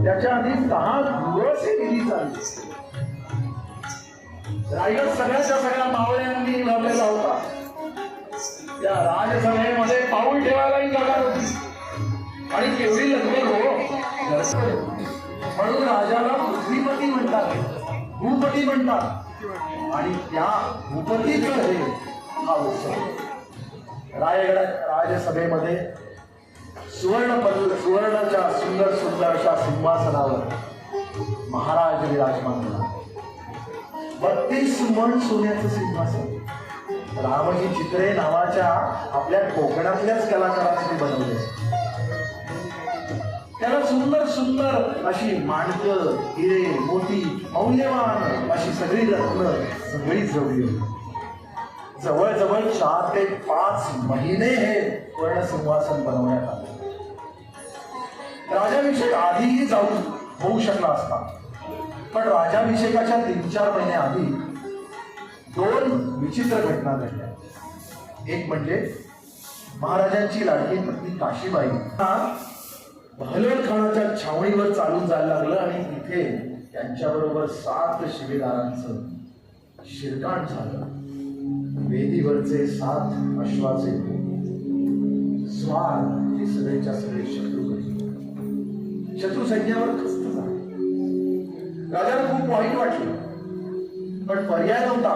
त्याच्या आधी 10 दिवस ही विधी चालली. रायगड सगळ्या मावळ्यांनी भरलेला होता. त्या राजसभेमध्ये पाऊल ठेवायलाही जागा होती आणि केवढी लगबग हो. म्हणून राजाला पृथ्वीपती म्हणतात, भूपती म्हणतात आणि त्या भूपतीचं हे हा उत्सव. राजसभेमध्ये सुवर्णाच्या सुंदर अशा सिंहासनावर महाराज विराजमान झाला. 32 मन सोन्याचं सिंहासन रामजी चित्रे नावाच्या आपल्या कोकणातल्याच कलाकारांनी बनवले. त्याला सुंदर अशी माणकं, हिरे, मोती, मौल्यवान अशी सगळी रत्न सगळी जोडली. जवळ 4 ते 5 महिने हे वर्ण सिंहासन बनवण्यात आले. राजाभिषेक आधीही होऊ शकला असता, पण राजाभिषेकाच्या 3-4 महिने आधी 2 विचित्र घटना घडल्या. एक म्हणजे महाराजांची लाडकी पत्नी काशीबाई बहलोल खानाच्या छावणीवर चालून जायला लागलं आणि तिथे त्यांच्याबरोबर 7 शिलेदारांचं शिरकाण झालं. वेदीवरचे 7 अश्वाचे स्वार हे सगळेच्या सगळे शत्रू सैन्यावर खस्त झाले. राजाला खूप वाईट वाटलं, पण पर्याय नव्हता.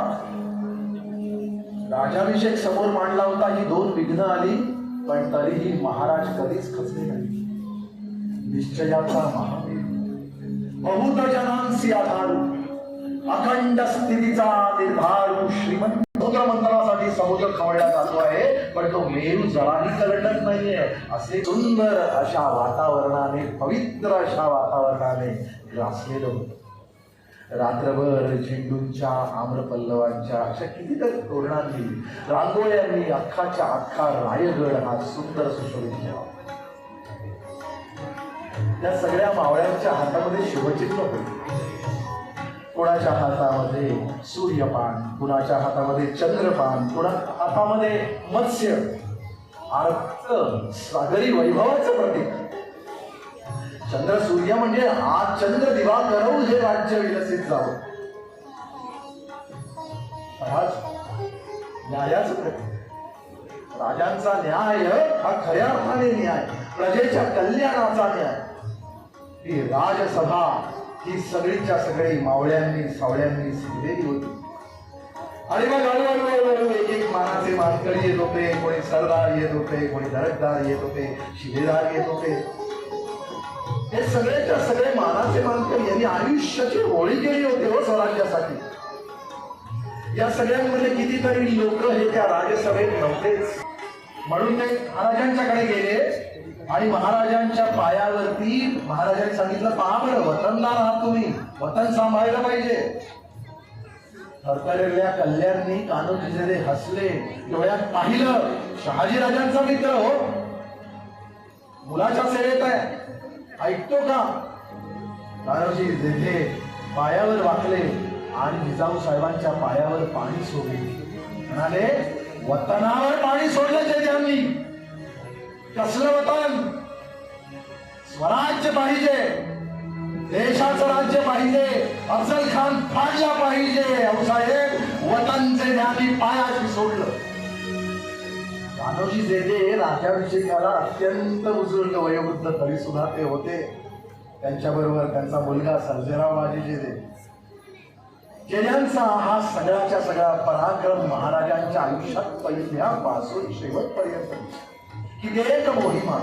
राजाभिषेक समोर मांडला होता, ही 2 विघ्न आली, पण तरीही महाराज कधीच खचले नाही. निश्चयाचा महावीर, बहुत जनांसी आधारू, अखंड स्थितीचा निर्धारू श्रीमंत. समुद्र मंथनासाठी समुद्र खवळला जातो आहे, पण तो मेरू जराही कलटत नाहीये. असे सुंदर अशा वातावरणाने, पवित्र अशा वातावरणाने ग्रासलेलं होतं. रात्रभर झेंडूंच्या, आम्रपल्लवांच्या अशा कितीतरी तोरणांनी, रांगोळ्यांनी अख्खाच्या अख्खा रायगड हा सुंदर सुशोभित केला. त्या सगळ्या मावळ्यांच्या हातामध्ये शुभचिन्ह होते. कोणाच्या हातामध्ये सूर्यपान, कुणाच्या हातामध्ये चंद्रपान, कुणाच्या हातामध्ये मत्स्य, आर्त सागरी वैभवाचं प्रतीक. चंद्र सूर्य म्हणजे आज चंद्र दिवा करवून हे राज्य विकसित जावं. राज न्यायाचं प्रतीक. राजांचा न्याय हा खऱ्या अर्थाने न्याय, प्रजेच्या कल्याणाचा न्याय. ही राजसभा ही सगळीच्या सगळी मावळ्यांनी सावळ्यांनी सिद्धलेली होती. आणि मग हळूहळू एक मानाचे मानकरी येत होते, कोणी सरदार येत होते, कोणी दरकदार येत होते, शिलेदार येत होते. हे सगळेच्या सगळे मानाचे मानकरी यांनी आयुष्याची होळी केली होती हो स्वराज्यासाठी. या सगळ्यांमध्ये कितीतरी लोक हे त्या राजसभेत नव्हतेच. म्हणून ते महाराजांच्याकडे गेले आणि महाराजांच्या पायावरती महाराजांनी सांगितलं, पहा बरं, वतनदार आहात तुम्ही, वतन सांभाळलं पाहिजे. थरथरलेल्या कल्याणनी कान्होजी हसले, डोळ्यात पाहिलं, शहाजी राजांचा मित्र हो, मुलाच्या सेवेत आहे, ऐकतो का? कान्होजी जेठे पायावर वाकले आणि जिजाऊ साहेबांच्या पायावर पाणी सोडले. म्हणाले, वतनावर पाणी सोडलं जेठ्यांनी. कसलं वतन? स्वराज्य पाहिजे, देशाचं राज्य पाहिजे, अफजल खान फाडला पाहिजे. साहेब वतनचे ज्ञानी पायाशी सोडलं. कान्होजी जेठे राजाभिषेकाला अत्यंत बुजुर्ग वयोवृद्ध तरी सुद्धा ते होते. त्यांच्याबरोबर त्यांचा मुलगा सर्जेराव बाजी जेठे, जेठ्यांचा हा सगळ्याच्या सगळा पराक्रम महाराजांच्या आयुष्यात पहिल्यापासून शेवटपर्यंत ही एक मोहिमा.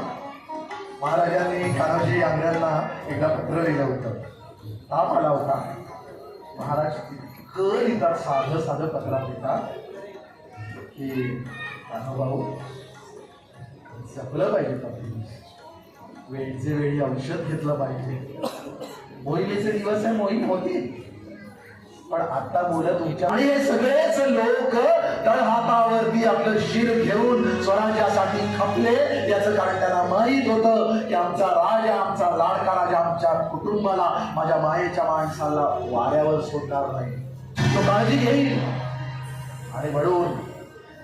महाराजांनी कान्होजी आंग्र्यांना एकदा पत्र लिहिलं होतं. ताप आला होता. महाराज इतकं लिहितात, साधं पत्रात लिहितात की कान्होभाऊ जपलं पाहिजे, वेळचे वेळी औषध घेतलं पाहिजे. मोहिमेचे दिवस आहे, मोहीम होती, पण आता मुलं तुमच्या. आणि हे सगळेच लोक तळहातावरती आपलं शिर घेऊन स्वराज्यासाठी खपले. याचं कारण त्यांना माहीत होतं की आमचा राजा, आमचा लाडका राजा आमच्या कुटुंबाला, माझ्या मायेच्या माणसाला वाऱ्यावर सोडणार नाही, तो काळजी घेईल. आणि म्हणून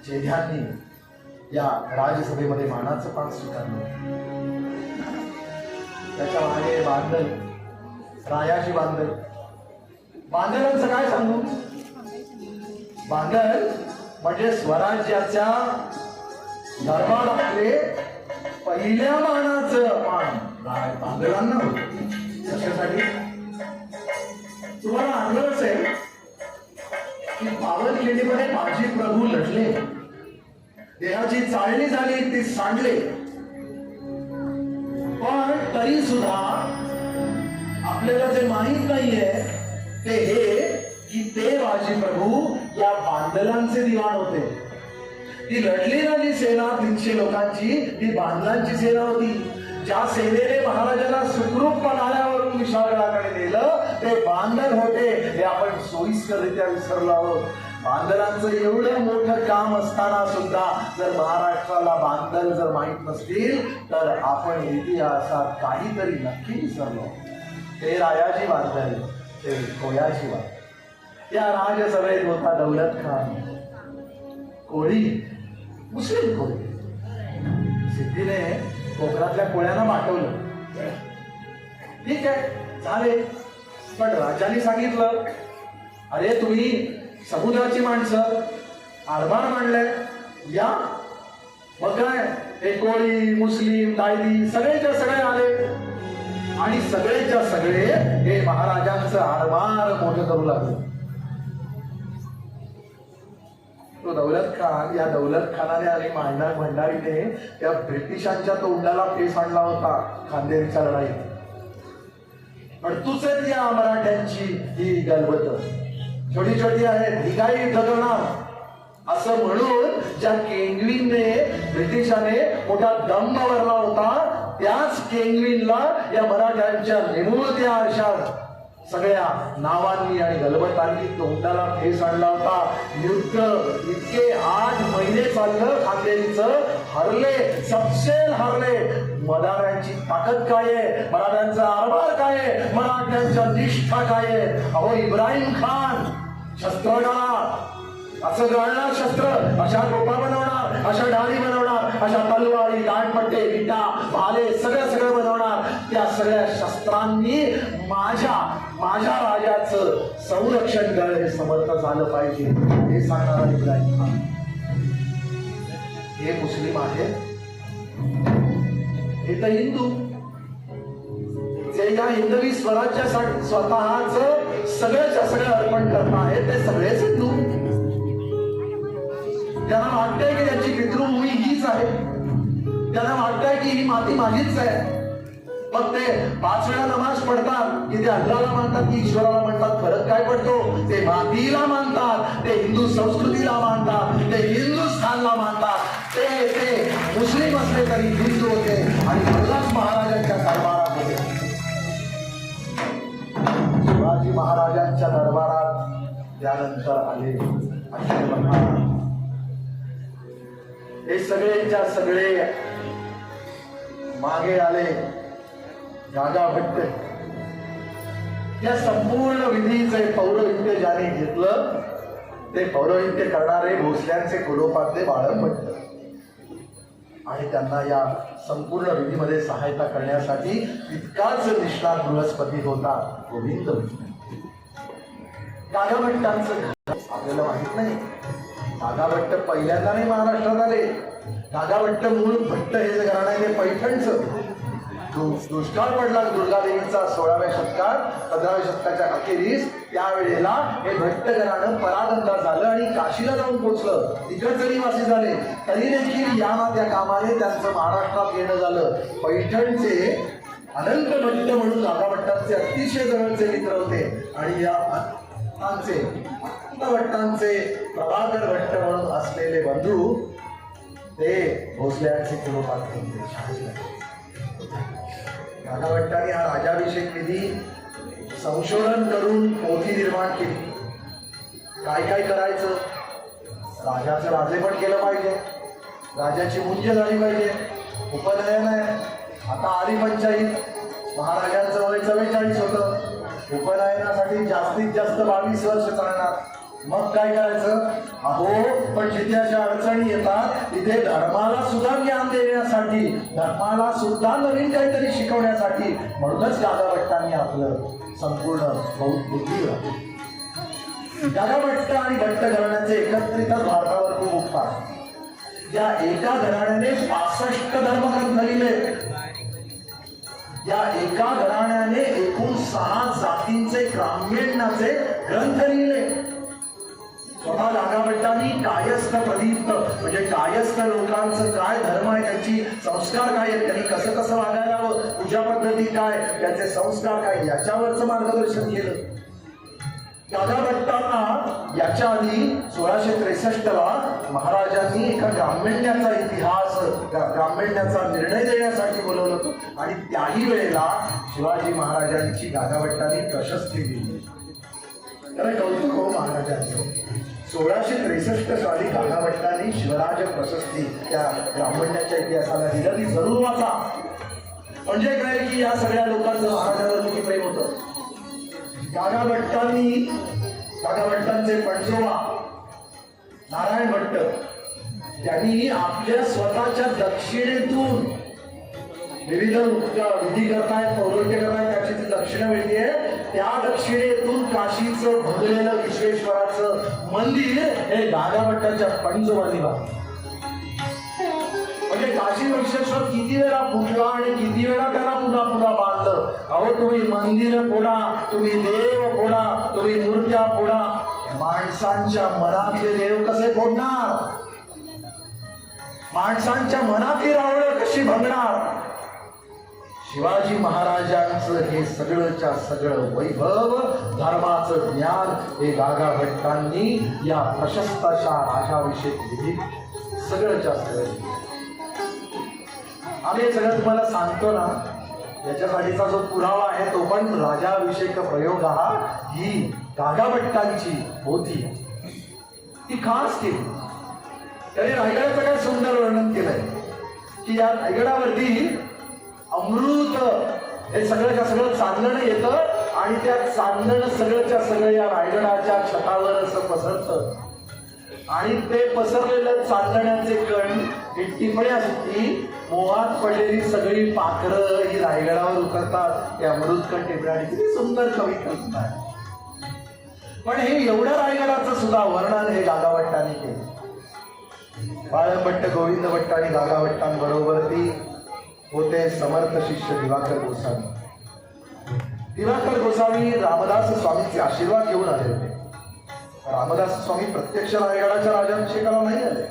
जेठ्यांनी या राजसभेमध्ये मानाचं पान स्वीकारलं. त्याच्या मागे बांधल, रायाची बांधल. बांधलांचं काय सांगू? बांधल म्हणजे स्वराज्याच्या दरबारातले पहिल्या मानाचं मान बांधलांना होत. कशासाठी? तुम्हाला आठवत असेल की पावनखिंडीमध्ये माजी प्रभू लढले, देहाची चाळणी झाली, ती सांडले, पण तरी सुद्धा आपल्याला जे माहित नाहीये ते हे की ते माजी प्रभू या बांधलांचे दिवाण होते. ती लढली ना जी सेना 300 लोकांची, ती बांधलांची सेना होती. ज्या सेनेने महाराजांना सुखरूप पणाऱ्यावरून विशाळगडाकडे नेलं ते बांधल होते. हे आपण सोयीस्कररित्या विसरलो आहोत. बांधलांचं एवढं मोठं काम असताना सुद्धा जर महाराष्ट्राला बांधल जर माहित नसतील तर आपण इतिहासात काहीतरी नक्की विसरलो. ते रायाची बांधल, ते कोळ्याची बांधल. या राजसभेत होता दौलत खान, कोळी, मुस्लिम कोळी. सिद्धीने कोकणातल्या कोळ्यांना पाठवलं. ठीक आहे, झाले. पण राजाने सांगितलं, अरे तुम्ही समुद्राची माणसं, आरमार मांडलंय, या. मग काय, हे कोळी, मुस्लिम, दायदी सगळेच्या सगळे आले आणि सगळेच्या सगळे हे महाराजांचं आरमार मोठं करू लागले. तो दौलत खान, या दौलत खानाने आणि भंडारीने त्या ब्रिटिशांच्या तोंडाला फेस आणला होता खांदेरीच्या लढाईत. पण तुझे या मराठ्यांची ही गलबत छोटी छोटी आहेत, ही काय युद्ध करणार असं म्हणून ज्या केंगवीनने ब्रिटिशाने मोठा दंभ भरला होता, त्याच केंगवीनला या मराठ्यांच्या निमुळत्या आरशात सगळ्या नावांनी आणि गलबतांनी तोंडाला फेस आणला होता. युद्ध इतके 8 महिने चाललं. खांदेरीचं हरले, सपशेल हरले. मराठ्यांची ताकद काय आहे, मराठ्यांचा आरमार काय आहे, मराठ्यांच्या निष्ठा काय आहे. अहो इब्राहिम खान शस्त्र गाळा, असं गाळणार शस्त्र, अशा टोपा बनवणार, अशा ढाली बनवणार, अशा तलवारी, दांडपट्टे, विटा, भाले सगळं बनवणार. त्या सगळ्या शस्त्रांनी माझ्या राजाचं संरक्षण करणे समर्थ झालं पाहिजे हे सांगणारा इब्राहिम खान. हे मुस्लिम आहेत, हे तर हिंदू, जे या हिंदवी स्वराज्यासाठी स्वतःच सगळं अर्पण करत आहेत, ते सगळेच हिंदू. त्यांना वाटतंय की त्यांची पितृभूमी हीच आहे, त्यांना वाटतंय की ही माती माझीच आहे. मग ते 5 वेळा नमाज पडतात की ते अल्लाहला मानतात की ईश्वराला मानतात, फरक काय पडतो? ते मातीला मानतात, ते हिंदू संस्कृतीला मानतात, ते हिंदुस्थानला मानतात. ते मुस्लिम असले तरी हिंदू होते आणि मल्हार महाराजांच्या दरबारात होते. शिवाजी महाराजांच्या दरबारात त्यानंतर आले अशोक महाराज. हे सगळेच्या सगळे मागे आले. गागा भट्ट या संपूर्ण विधीचे पौरोहित्य ज्याने घेतलं ते पौरोहित्य करणारे भोसल्यांचे कुलोपातले बाळम भट्ट, आणि त्यांना या संपूर्ण विधीमध्ये सहायता करण्यासाठी तितकाच निष्णात बृहस्पती होता गोविंद. गागा भट्टांचं आपल्याला माहित नाही. गागा भट्ट पहिल्यांदा नाही महाराष्ट्रात आले. गागा भट्ट मूळ भट्ट हे जे घराणं आहे ते पैठणचं. दुष्काळ पडला दुर्गादेवीचा 16व्या शतकात, 15व्या शतकाच्या अखेरीस. त्यावेळेला हे भट्ट घराणं परागंदा झालं आणि काशीला जाऊन पोहोचलं. तिकडचे निवासी झाले. तरी देखील या ना त्या कामाने त्यांचं महाराष्ट्रात येणं झालं. पैठणचे अनंत भट्ट म्हणून गागा भट्टांचे अतिशय जवळचे मित्र होते आणि या भट्टांचे प्रभाकर भट्ट म्हणून असलेले बंधू ते भोसल्यांचे कुलोपात होते. गागा भट्टांनी हा राजाभिषेक निधी संशोधन करून पोथी निर्माण केली. काय करायचं, राजाचं राजे पण केलं पाहिजे, राजाची मुंज झाली पाहिजे. उपनयन आहे, आता आली पंचायत. महाराजांचं वय 44 होतं. उपनयनासाठी जास्तीत जास्त 22 वर्ष चालणार. मग काय करायचं? अहो, पण जिथे अशा अडचणी येतात तिथे धर्माला सुद्धा ज्ञान देण्यासाठी, धर्माला सुद्धा नवीन काहीतरी शिकवण्यासाठी म्हणूनच गागा भट्टांनी आपलं संपूर्ण बौद्ध बुद्धी गागा भट्ट आणि भट्ट घराण्याचे एकत्रितच भारतावर खूप उपकार. या एका घराण्याने 65 धर्मग्रंथ लिहिले. या एका घराण्याने एकूण 6 जातींचे ग्राम्यणाचे ग्रंथ लिहिले. स्वतः गागा भट्टांनी कायस्थ प्रदीप्त म्हणजे कायस्थ लोकांचं काय धर्म आहे, त्यांची संस्कार काय आहेत, त्यांनी कसं कसं वागायला हवं, पूजा पद्धती काय, त्यांचे संस्कार काय, याच्यावरचं मार्गदर्शन केलं. गागा भट्टांना याच्या आधी 1663 महाराजांनी एका ग्राम्यण्याचा इतिहास, ग्राम्यण्याचा निर्णय देण्यासाठी बोलवलं होतं आणि त्याही वेळेला शिवाजी महाराजांची गागा भट्टांनी प्रशस्ती दिली. तर कौतुक हो महाराजांचं. 1663 साली गागा भट्टांनी शिवराज प्रशस्ती त्या ब्राह्मण्याच्या इतिहासाला दिलं. ती जरूर वाचा. म्हणजे काय की या सगळ्या लोकांचं महाराजांवर किती प्रेम होतं. गागा भट्टांचे पणजोबा नारायण भट्ट त्यांनी आपल्या स्वतःच्या दक्षिणेतून विविध विधी करतायत, पौरोहित्य करतायत, त्याची जी दक्षिणा मिळते त्या दक्षिणेतून काशीचं भगलेलं विश्वेश्वराचं मंदिर हे गागा भट्टांच्या पणजोबांनी बांधलं. म्हणजे काशी विश्वेश्वर किती वेळा फुटला आणि किती वेळा त्याला पुन्हा पुन्हा बांधलं. अहो, तुम्ही मंदिर फोडा, तुम्ही देव फोडा, तुम्ही मूर्त्या फोडा, माणसांच्या मनातले देव कसे फोडणार? माणसांच्या मनातली रावळं कशी भंगणार? शिवाजी महाराजांचं हे सगळंच्या सगळं वैभव, धर्माचं ज्ञान हे गागा भट्टांनी या प्रशस्त अशा राजाभिषेक विधीत सगळंच्या सगळं. आम्ही सगळं तुम्हाला सांगतो ना, याच्यासाठीचा जो पुरावा आहे तो पण राजाभिषेक प्रयोग ही गागा भट्टांची होती. ती खास केली. त्याने रायगडाचं काय सुंदर वर्णन केलंय की या रायगडावरती अमृत हे सगळ्याच्या सगळं चांदणं येतं आणि त्या चांदणं सगळ्याच्या सगळं या रायगडाच्या छतावर असं पसरतं आणि ते पसरलेलं चांदण्याचे कण हे टिपण्यासाठी मोहात पडलेली सगळी पाखरं ही रायगडावर उतरतात. ते अमृत कण टिपण्याची किती सुंदर कविता आहे. पण हे एवढ्या रायगडाचं सुद्धा वर्णन हे गागा भट्टांनी केलं. बाळम भट्ट, गोविंद भट्ट आणि गागा भट्टांबरोबर ती होते समर्थ शिष्य दिवाकर गोसावी. दिवाकर गोसावी रामदास स्वामींचे आशीर्वाद घेऊन आले होते. रामदास स्वामी प्रत्यक्ष रायगडाच्या राजाभिषेकाला नाही आले,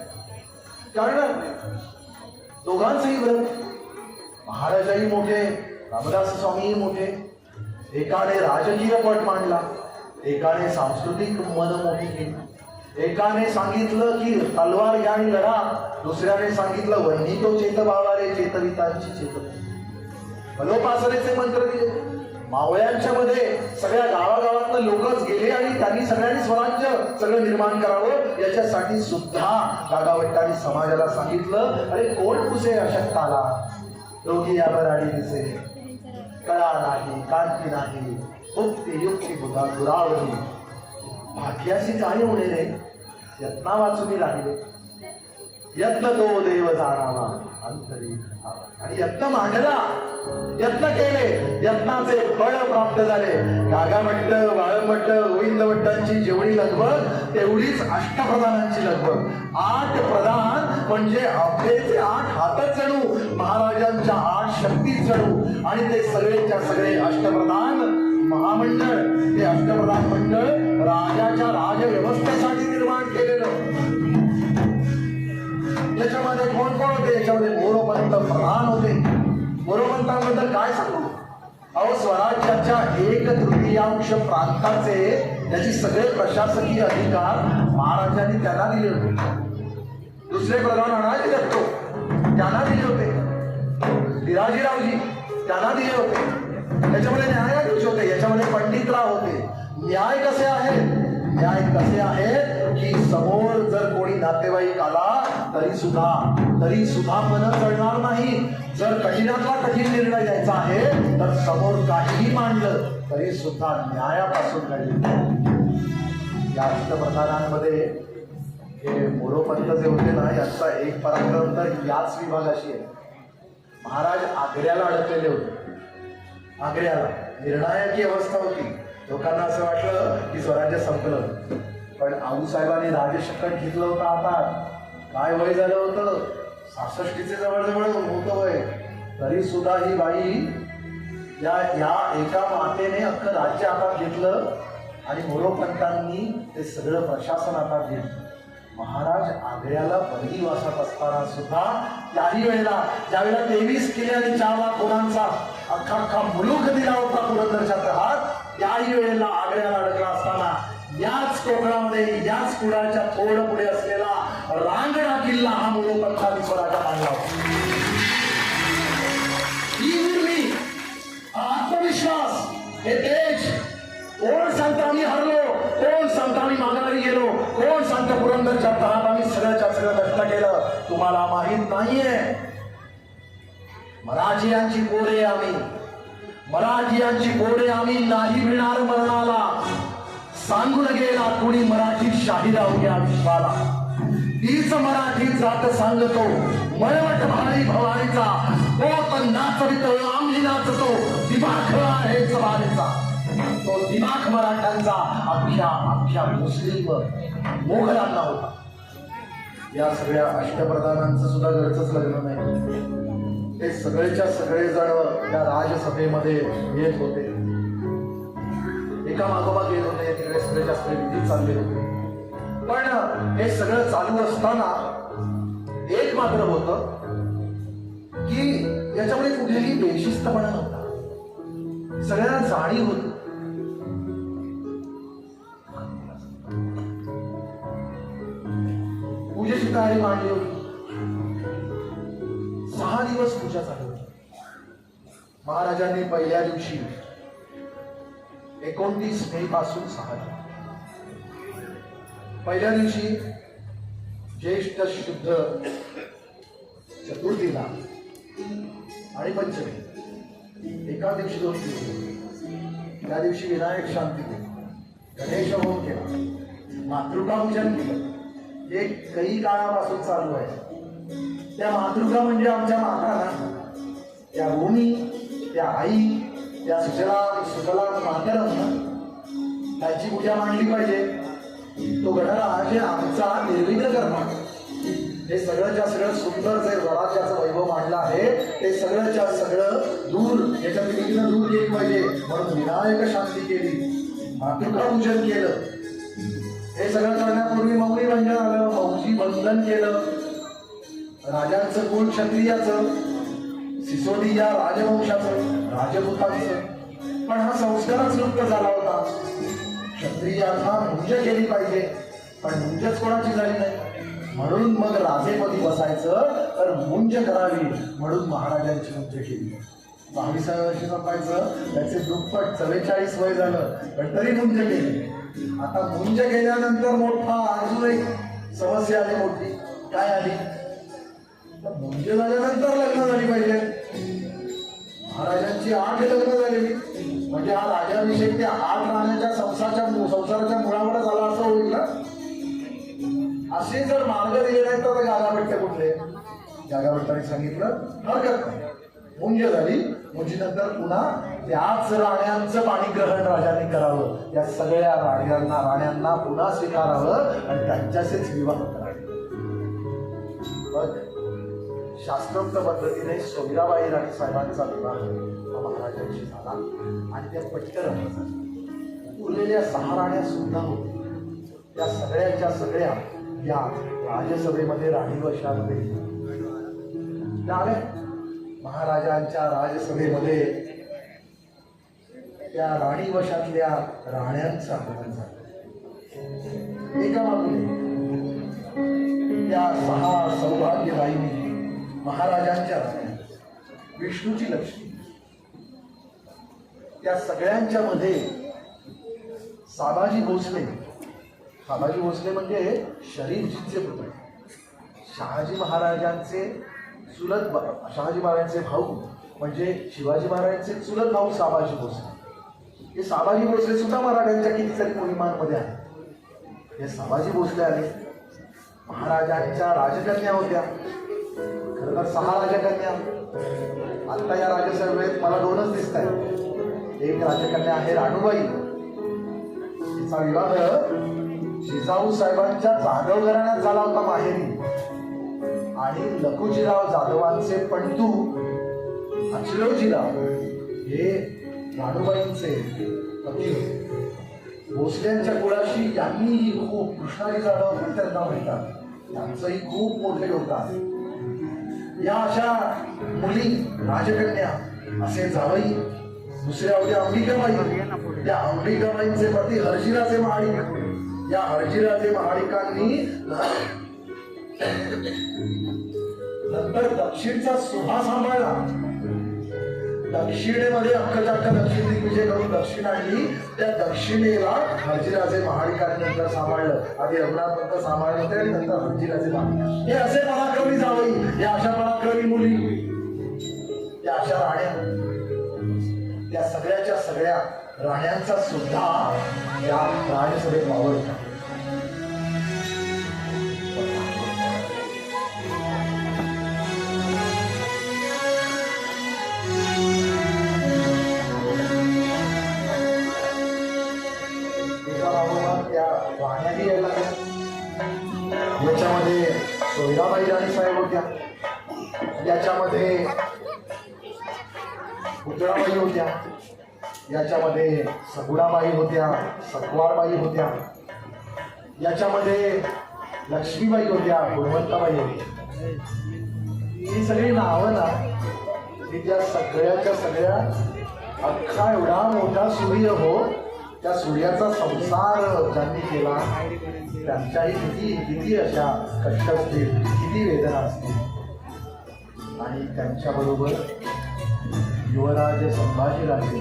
कारण दोघांचेही व्रत, महाराजाही मोठे, रामदास स्वामीही मोठे. एकाने राजकीय पट मांडला, एकाने सांस्कृतिक मन मोठी केली. एकाने सांगितलं की तलवार घ्या आणि लढा, दुसऱ्याने सांगितलं वन्ही तो चेत भावारे चेतवितांची चेत. भलोपासनेचे मंत्र दिले. मावळ्यांच्या मध्ये सगळ्या गावागावातनं लोकच गेले आणि त्यांनी सगळ्यांनी स्वराज्य सगळं निर्माण करावं याच्यासाठी सुद्धा गागा भट्टांनी समाजाला सांगितलं, अरे कोण पुसे अशक्ताला, रोगी यावर आडी दिसे, कळा नाही कांती नाही, मुक्ती युक्ती बुधा दुरावली, भाग्याशी काय होणे रे, यत्ना वाचुनी राहिले, यत्न तो देव जाणावा अंतरी. आणि यत्न मांडला, यत्न केले, यत्नाचे फळ प्राप्त झाले. गागा भट्ट, बाळम भट्ट, गोविंद भट्टांची जेवढी लगबग तेवढीच अष्टप्रधानांची लगबग. 8 प्रधान म्हणजे आपलेचे 8 हातच जणू महाराजांच्या 8 शक्तीच जणू. आणि ते सगळेच्या सगळे अष्टप्रधान महामंडळ, ते अष्टप्रधान मंडळ राजाच्या राजव्यवस्थेसाठी निर्माण केलेलं. याच्यामध्ये कोण कोण होते? याच्यामध्ये मोरोपंत प्रधान होते. मोरोपंतांबद्दल काय सांगू? अहो, स्वराज्याच्या 1/3 प्रांताचे त्याची सगळे प्रशासकीय अधिकार महाराजांनी त्यांना दिले होते. दुसरे प्रधान अनाजी दत्तो त्यांना दिले होते. बिराजीरावजी त्यांना दिले होते. याच्यामध्ये न्यायाधीश होते, याच्यामध्ये पंडितराव होते. न्याय कसे आहे? न्याय कसे आहे की समोर जर कोणी नातेवाईक आला तरी सुद्धा मन चढणार नाही. जर कठीणातला कठीण निर्णय द्यायचा आहे तर समोर काहीही मांडलं तरी सुद्धा न्यायापासून काही. या अष्टप्रधानांमध्ये हे मोरोपंत जे होते ना, यांचा एक पराक्रम तर याच विभागाशी आहे. महाराज आग्र्याला अडकलेले होते. आग्र्याला निर्णायक अवस्था होती. लोकांना असं वाटलं की स्वराज्य संपलं, पण आऊसाहेबांनी राजशक्कट घेतलं होतं हातात. काय वय झालं होतं, 66चे जवळजवळ होतं वय. तरी सुद्धा ही बाई या एका मातेने अख्खं राज्य हातात घेतलं आणि मोरोपंतांनी ते सगळं प्रशासन हातात घेतलं. महाराज आग्र्याला बंदीवासात असताना सुद्धा त्याही वेळेला ज्यावेळेला 23 किल्ले आणि 4 लाख घोडांचा अख्खा मुलूक दिला होता पुरंदरच्या हात, त्याही वेळेला आग्र्याला अडकला असताना याच कोकणामध्ये याच कुडाच्या थोडं पुढे असलेला रांगणा किल्ला हा मोरोपंतांनी स्वराज्यात आणला होता. ही उर्मी, आत्मविश्वास, हे तेज, कोण सांगता आम्ही हरलो, कोण सांगता आम्ही माघारी गेलो, कोण सांगतं पुरंदरच्या तहात आम्ही सगळ्याच्या सगळं कष्ट केलं, तुम्हाला माहित नाहीये. मराठियांची पोरे आम्ही, मराठियांची पोरे आम्ही, नाही भिणार मरणाला. सांगून गेला कुणी मराठी शाहीर अवघ्या विश्वाला. तीच मराठी जात सांगतो मळवट भारी भवानीचा. पोत नाचवितो आम्ही नाचतो, दिमाख आहे जवानीचा. तो दिमाख मराठ्यांचा अख्ख्या मुस्लिम मोगलांना होता. या सगळ्या अष्टप्रधानांचं सुद्धा घरचंच लग्न नाही. ते सगळेच्या सगळे जण त्या राजसभेमध्ये येत होते, एका मागोमाग येत होते. तिकडे सगळेच्या सगळे विधी चालले होते. पण हे सगळं चालू असताना एक मात्र होतं की याच्यामध्ये कुठेही बेशिस्तपणा नव्हता. सगळ्यांना जाणीव होती. पूजेची तयारी मांडली होती. 6 दिवस पूजा चालू होती. महाराजांनी पहिल्या दिवशी 29 मे पासून 6 पहिल्या दिवशी ज्येष्ठ शुद्ध चतुर्थीला आणि पंचमी एका दिवशी 2 दिवस. त्या दिवशी विनायक शांती केली, गणेश होम केला, मातृका पूजन केलं. हे काही काळापासून चालू आहे. त्या मातृका म्हणजे आमच्या माता, त्या भूमी, त्या आई, त्या सुजला मात्याला त्याची पूजा मांडली पाहिजे. तो गणराज हे आमचा निर्विघ्न करणार. हे सगळंच्या सगळं सुंदर जे स्वराज्याचं वैभव मांडलं आहे ते सगळंच्या सगळं दूर, याच्यात विघ्न दूर केली पाहिजे म्हणून विनायक शांती केली, मातृका पूजन केलं. हे सगळं करण्यापूर्वी मौनी बंधन आलं, मौजी बंधन केलं. राजांचं कुळ क्षत्रियाचं, सिसोदिया राजवंशाचं, राजपूतांचं. पण हा संस्कारच लुप्त झाला होता. क्षत्रियांना मुंज केली पाहिजे, पण मुंजच कोणाची झाली नाही. म्हणून मग राजेपदी बसायचं तर मुंज करावी म्हणून महाराजांची मुंज केली. 22व्या वर्षी संपायचं, त्याचे दुप्पट 44 वय झालं, पण तरी मुंज केली. आता मुंज केल्यानंतर मोठा अजून एक समस्या आली मोठी. काय आली? मुंज झाल्यानंतर लग्न झाली पाहिजे. महाराजांची 8 लग्न झालेली, म्हणजे हा राजाभिषेक त्या 8 राण्याच्या संसाराच्या मुळावर झाला असं होईल ना. असे जर मार्ग दिले नाही तर गागाभट्ट कुठले? गागाभट्टाने सांगितलं हरकत नाही, मुंज झाली, मुंजीनंतर पुन्हा त्याच राण्यांचं पाणीग्रहण राजाने करावं. त्या सगळ्या राण्यांना पुन्हा स्वीकारावं आणि त्यांच्याशीच विवाह करावे. शास्त्रोक्त पद्धतीने सोयराबाई राणी साहेबांचा विवाह महाराजांशी झाला आणि त्या पट्टराणी उरलेल्या 6 राण्या सुद्धा होत्या. त्या सगळ्याच्या सगळ्या या राजसभेमध्ये राणीवशामध्ये आल्या. महाराजांच्या राजसभेमध्ये त्या राणीवशातल्या राण्यांचं आगमन झालं. एका मागून त्या 6 सौभाग्यबाईंनी महाराजांच्या राण्या, विष्णूची लक्ष्मी, त्या सगळ्यांच्या मध्ये साबाजी भोसले म्हणजे शरीफजींचे पुत्र, शहाजी महाराजांचे चुलत, शहाजी महाराजांचे भाऊ म्हणजे शिवाजी महाराजांचे चुलत भाऊ साबाजी भोसले. हे साबाजी भोसले सुद्धा मराठ्यांच्या कितीतरी मोहिमांमध्ये आहेत. हे संभाजी भोसले आले. महाराजांच्या राजकन्या होत्या, खरं तर 6 राजकन्या. आता या राजसभेत मला 2च दिसत आहेत. एक राजकन्या आहे राणूबाई, तिचा विवाह जिजाऊ साहेबांच्या जाधव घराण्यात झाला होता माहेरी. आणि लखुजीराव जाधवांचे पंतू अचलवजीराव हे राणूबाईंचे पती होते. भोसल्यांच्या कुळाशी यांनीही खूप, कृष्णाजी जाधव पण त्यांना म्हणतात, त्यांचंही खूप मोठे योगदान. या अशा मुली राजकन्या, असे जावई. दुसऱ्या होत्या अंबिकाबाई. या अंबिकाबाईंचे पती हरजीराजे महाडिक. या हरजीराजे महाडिकांनी नंतर दक्षिणचा सुभा सांभाळला. दक्षिणेमध्ये अख्खा दक्षिण दिग्विजय करून दक्षिण आणली. त्या दक्षिणेला हरजीराजे महाडिकांनी नंतर सांभाळलं. आधी रघुनाथ नंतर सांभाळले होते आणि नंतर हरजीराजे महाडिक. हे असे पराक्रमी जावई, या अशा पराक्रमी मुली, त्या अशा राण्या. त्या सगळ्याच्या सगळ्या राण्यांचा सुद्धा या राजसभेत वावर होता. राण्याही यायला याच्यामध्ये सोयराबाई राणीसाहेब होत्या, याच्यामध्ये पुतळाबाई होत्या, याच्यामध्ये सगुणाबाई होत्या, सकवारबाई होत्या, याच्यामध्ये लक्ष्मीबाई होत्या, गुणवंताबाई होत्या. ही सगळी नावं ना, की त्या सगळ्याच्या सगळ्या अख्खा एवढा मोठा सूर्य हो, त्या सूर्याचा संसार ज्यांनी केला त्यांच्याही किती अशा कष्ट असतील, किती वेदना असतील. आणि त्यांच्याबरोबर युवराज संभाजीराजे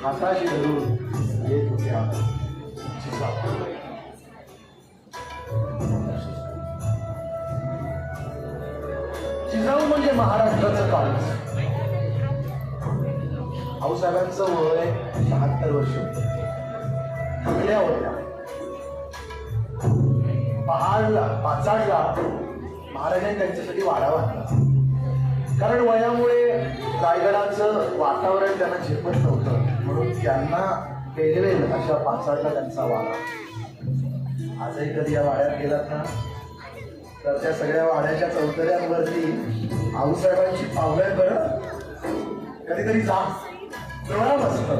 हाताशी धरून येत होत्या. जिजाऊ म्हणजे महाराष्ट्राचं काळज. आऊसाहेबांचं वय 76 वर्ष होतं. थकल्या होत्या. पाचाडला महाराजांनी त्यांच्यासाठी वाडा बांधला. कारण वयामुळे रायगडाचं वातावरण त्यांना झेपत नव्हतं, म्हणून त्यांना पेरवेल अशा पाचाडला त्यांचा वाडा. आजही कधी या वाड्यात गेलात ना, तर त्या सगळ्या वाड्याच्या चौतऱ्यांवरती आऊसाहेबांची पावलं बरं. कधीतरी जा, लोळा मस्त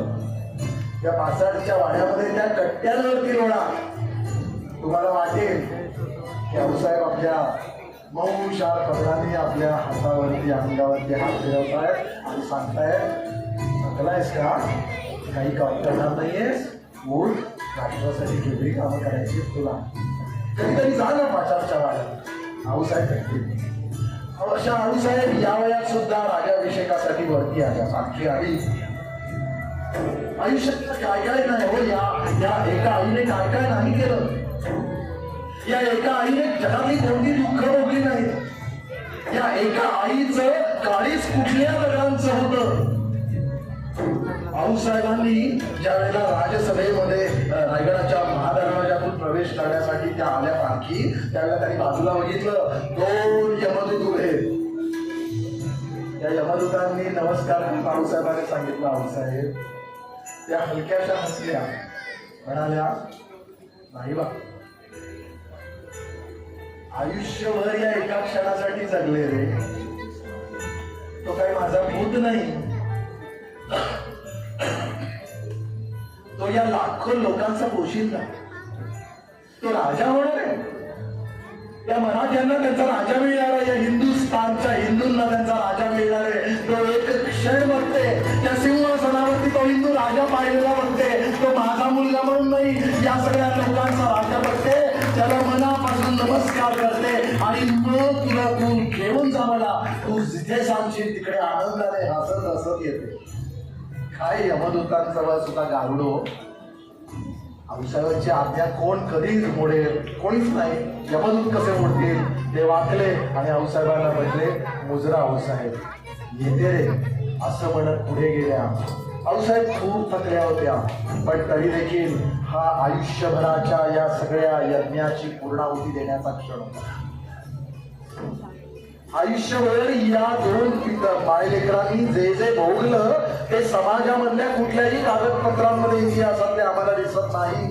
त्या पाचाडच्या वाड्यामध्ये, त्या कट्ट्यांवरती लोळा. तुम्हाला वाटेल की आऊसाहेब आपल्या मऊ शार पदराने आपल्या हातावरती, अंगावरती हात फिरवतायत आणि सांगतायत, थकलायस का, काही काम करणार नाहीयेस, मूळ राष्ट्रासाठी केवढी कामं करायची तुला. कधीतरी जा ना पाचाडच्या वाड्यात. आऊसाहेब भेटतील. अशा आऊसाहेब या वयात सुद्धा राज्याभिषेकासाठी वरती आल्या. साक्षी आली. आयुष्यात काय काय नाही हो, या एका आईने काय काय नाही केलं. या एका आईने जगातली कोणती दुःख भोगली नाही. या एका आईचं काळीच कुठल्या दगडांचं होतं. आऊसाहेबांनी ज्या वेळेला राजसभेमध्ये रायगडाच्या महादरवाजातून प्रवेश करण्यासाठी त्या आल्या पालखी, त्यावेळेला त्यांनी बाजूला बघितलं, 2 यमदूत उभे. त्या यमदूतांनी नमस्कार करून आऊसाहेबांनी सांगितलं, आऊसाहेब. त्या हलक्याशा हसल्या, म्हणाल्या, नाही बा, आयुष्यभर या एका क्षणासाठी जगले रे. तो काही माझा भूत नाही, तो या लाखो लोकांचा पोशिंदा. तो राजा होणार आहे. त्या मराठ्यांना त्यांचा राजा मिळणार आहे. या हिंदुस्थानच्या हिंदूंना त्यांचा राजा मिळणार आहे. तो एक क्षण बघते त्या सिंहासनावरती, तो हिंदू राजा पाहिलेला बघते. तो माझा मुलगा म्हणून नाही, या सगळ्या लोकांचा राजा बघते. त्याला मनापासून नमस्कार करते आणि मग तुला तू घेऊन जा, मला तू जिथे सांगशील तिकडे आनंदाने हसत हसत येते. काय यमदूतांजवळ सुद्धा गारुडो. आऊसाहेबांची आज्ञा कोण कधी मोडेल, कोणीच नाही. यमदूत कसे मोडतील. ते वाकले आणि आऊसाहेबांना म्हटले, मुजरा आऊसाहेब येते रे, असं म्हणत पुढे गेल्या. आऊसाहेब खूप थकल्या होत्या, पण तरी देखील हा आयुष्यभराच्या या सगळ्या यज्ञाची पूर्णाहुती देण्याचा क्षण होता. आयुष्यभर या दोन मायलेकरांनी जे जे भोगलं ते समाजामधल्या कुठल्याही कागदपत्रांमध्ये, इतिहासातले आम्हाला दिसत नाही.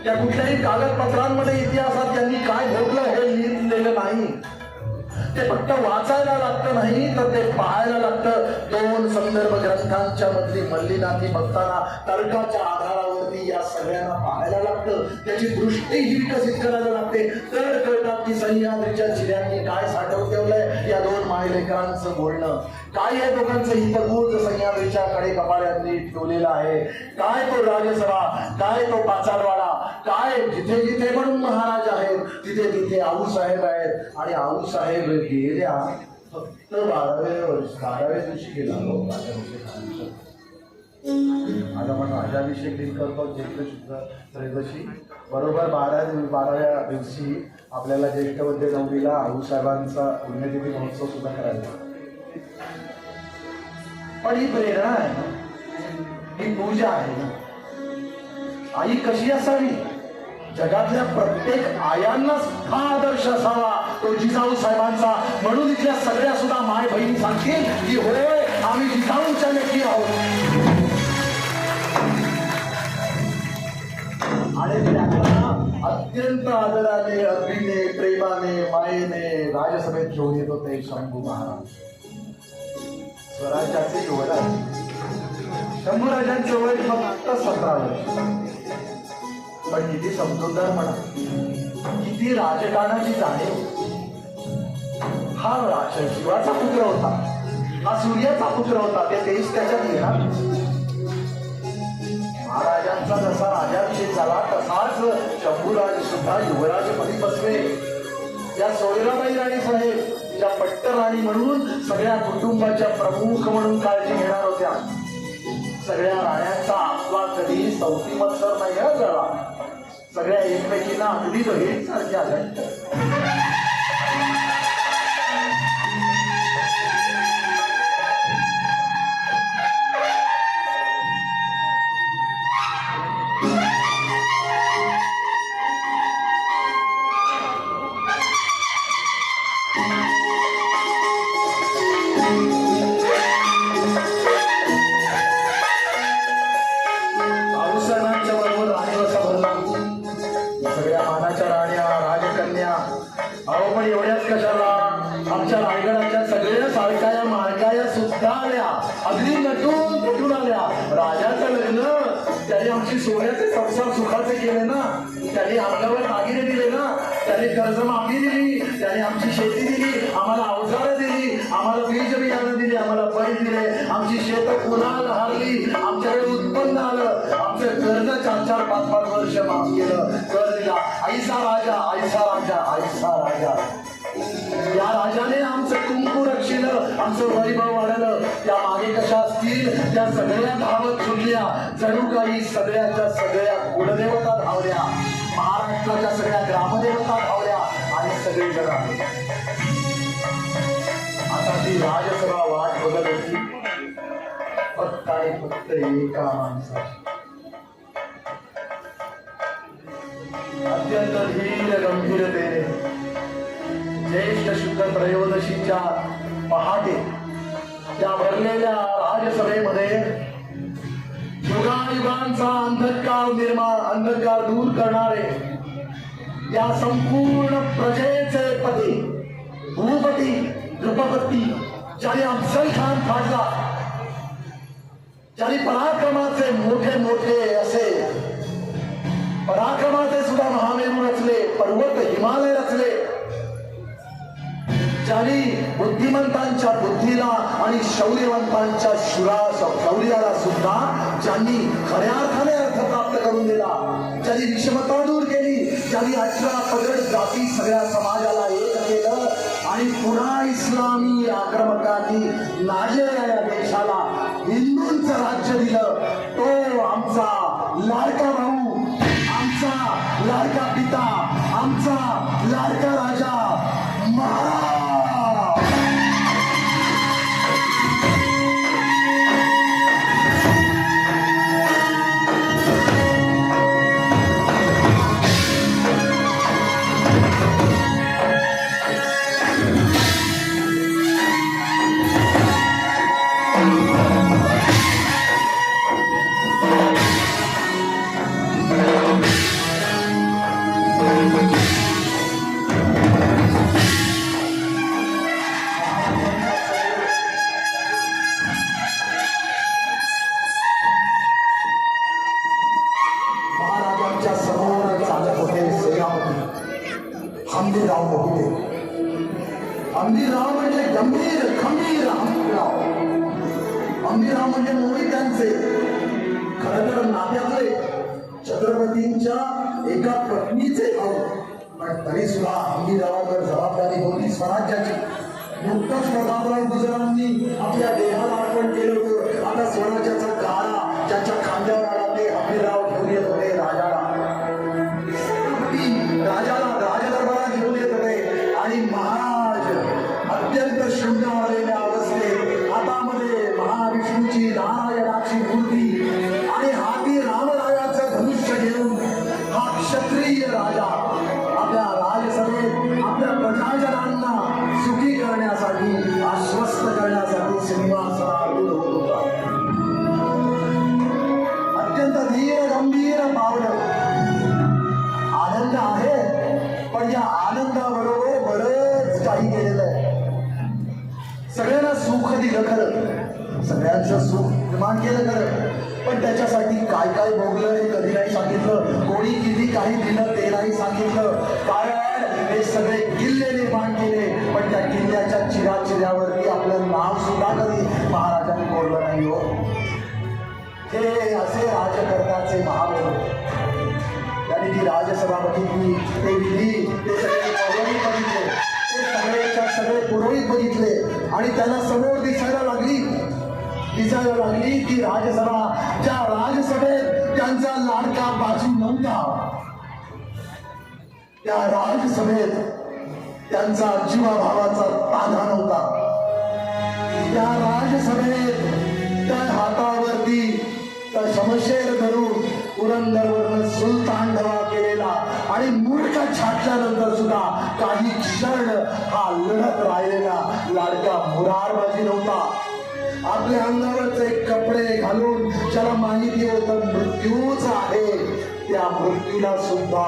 त्या कुठल्याही कागदपत्रांमध्ये इतिहासात त्यांनी काय भोगलं हे लिहिलेलं नाही. ते फक्त वाचायला लागतं नाही तर ते पाहायला लागतं. दोन संदर्भ ग्रंथांच्या मधली मल्लीनाथी बघताना तर्काच्या आधारावरती या सगळ्यांना पाहायला लागतं. त्याची दृष्टी ही विकसित करायला लागते. तर कळतात की सह्याद्रीच्या चिऱ्यांनी काय साठवून ठेवलंय या दोन मायलेकरांचं बोलणं. काय आहे दोघांचं हितगुज सह्याद्रीच्या कडे कपाळ्यांनी ठेवलेलं आहे. काय तो राजसभा, काय तो पाचारवाडा, काय जिथे जिथे म्हणून महाराज आहेत तिथे तिथे आऊसाहेब आहेत. आणि आऊसाहेब गेल्या फक्त 12व्या दिवशी गेला. आज आपण राजाभिषेक दिन करतो ज्येष्ठ शुद्ध त्रयोदशी. बरोबर 12व्या दिवशी आपल्याला ज्येष्ठ वद्य नवमीला आऊसाहेबांचा पुण्यतिथी महोत्सव सुद्धा करायचा. पण ही प्रेरणा आहे ना, ही पूजा आहे ना. आई कशी असावी, जगातल्या प्रत्येक आयांनाच हा आदर्श असावा तो जिजाऊ साहेबांचा. म्हणून इथल्या सगळ्या सुद्धा माय बहिणी सांगतील की होय आम्ही जिजाऊच्या लेकी आहोत. आणि त्यांना अत्यंत आदराने, अग्नीने, प्रेमाने, मायेने राजसभेत घेऊन येत होते शंभू महाराज, स्वराज्याचे युवराज. शंभूराजांचं वय फक्त 17 वर्ष. पण किती समजूतदारपणा, किती राजकारणाची जाणीव. हा शिवाचा पुत्र होता, हा सूर्याचा पुत्र होता. ते देश त्याच्यात येणार. महाराजांचा जसा राजाभिषेक झाला तसाच शंभूराज सुद्धा युवराजपदी बसले. या सोयराबाई राणी साहेब ज्या पट्टराणी म्हणून सगळ्या कुटुंबाच्या प्रमुख म्हणून काळजी घेणार होत्या. सगळ्या राण्यांचा आपला कधी सौती मत्सर नाही झाला. सगळ्या एकमेकींना अगदी बहीण सारख्या घट्ट. आमच्या रायगडाच्या सगळ्या सारख्या माळकाया सुद्धा आल्या, अगदी नटून कुठून आल्या. राजाचं लग्न त्याने आमची सोन्याचे संसार सुखाचे केले ना, त्याने अंगावर दागिने दिले ना, त्याने कर्जमाफी दिली, त्याने आमची शेती दिली, आम्हाला अवजारं दिली, आम्हाला बीज बियाणं दिली, आम्हाला बैल दिले, आमची शेत पुन्हा हारली, आमच्याकडे उत्पन्न आलं, आमचं कर्ज 4-4, 5-5 वर्ष माफ केलं, कर दिला. ऐसा राजा, ऐसा राजा, ऐसा राजा. या राजाने आमचं कुंकू रक्षिलं, आमचं वैभव वाढलं. त्या मागे कशा असतील त्या सगळ्या धावत सुटल्या. जणू काही सगळ्याच्या सगळ्या कुलदेवता धावल्या, महाराष्ट्राच्या सगळ्या ग्रामदेवता धावल्या आणि सगळे जण आले. आता ती राजसभा वाट बघत होती फक्त आणि फक्त एका माणसाची. अत्यंत धीर गंभीरतेने ज्येष्ठ शुद्ध त्रयोदशीच्या पहाटे त्या भरलेल्या राजसभेमध्ये युगायुगांचा अंधकार दूर करणारे या संपूर्ण प्रजेचे पती भूपती द्रुपदपती ज्याने अफजल खान फाडला, ज्याने पराक्रमाचे मोठे मोठे असे पराक्रमाचे सुद्धा महामेरू रचले, पर्वत हिमालय रचले, ज्यांनी बुद्धिमंतांच्या बुद्धीला आणि शौर्यवंतांच्या शौर्याला सुद्धा ज्यांनी खऱ्या अर्थाने अर्थ प्राप्त करून दिला, ज्यांनी विषमता दूर केली, ज्यांनी 18 पगड जाती सगळ्या समाजाला एक केलं आणि पुन्हा इस्लामी आक्रमकांनी नाडलेल्या या देशाला हिंदूंचं राज्य दिलं, तो आमचा लाडका भाऊ, आमचा लाडका पिता, आमचा लाडका राजा महाराज. मोहित्यांचे खरं तर नात्यातले छत्रपतींच्या एका पत्नीचे भाऊ, पण तरी सुद्धा हंबीररावांवर जबाबदारी होती स्वराज्याची. नुकतंच प्रतापराव गुजरांनी आपल्या देहाला अर्पण केलं होतं. आता स्वराज्याचा गाडा ज्याच्या खांद्यावर आला ते हंबीरराव घेऊन येत होते राजाला. राजाला राजदरबारात घेऊन येत होते आणि महाराज अत्यंत शृंगार आलेल्या अवस्थेत हातामध्ये महाविष्णूची नारायणाची मूर्ती आणि हाती रामरायाचं धनुष्य घेऊन हा क्षत्रिय राजा आपल्या राजसभेत आपल्या प्रजाजनांना सुखी करण्यासाठी आश्वस्त करण्यासाठी सिंहासनारूढ होत होता. अत्यंत धीर गंभीर पावलं. आनंद आहे, पण या आनंदाबरोबर बरंच काही केलेलं आहे. सगळ्यांना सुख दिलं खरं, सगळ्यांचं सुख निर्माण केलं खरं, पण त्याच्यासाठी काय काय भोगलं हे कधी नाही सांगितलं. कोणी किती काही दिलं ते नाही सांगितलं. कारण हे सगळे किल्ले निर्माण केले, पण त्या किल्ल्याच्या चिराचिऱ्यावरती आपलं नाव सुद्धा कधी महाराजांनी बोललं नाही हो. हे असे राजकर्त्याचे महाबोध. त्यांनी ती राजसभा बघितली, ते विधी, ते सगळे पुरोहित बघितले, ते सगळेच्या सगळे पुरोहित बघितले आणि त्यांना समोर दिसायला लागली ती राजसभा, ज्या राजसभेत त्यांचा लाडका बाजू नव्हता, त्या राजसभेत त्यांचा जीवाभावाचा ताना नव्हता. त्या राजसभेत त्या हातावरती त्या शमशेर धरून पुरंदरवरनं सुलतान ढवा केलेला आणि मूर्ख छाटल्यानंतर सुद्धा काही क्षण हा लढत राहिलेला लाडका मुरारबाजी नव्हता. आपल्या अंगावरचे कपडे घालून ज्याला माहिती होतं मृत्यूच आहे, त्या मृत्यूला सुद्धा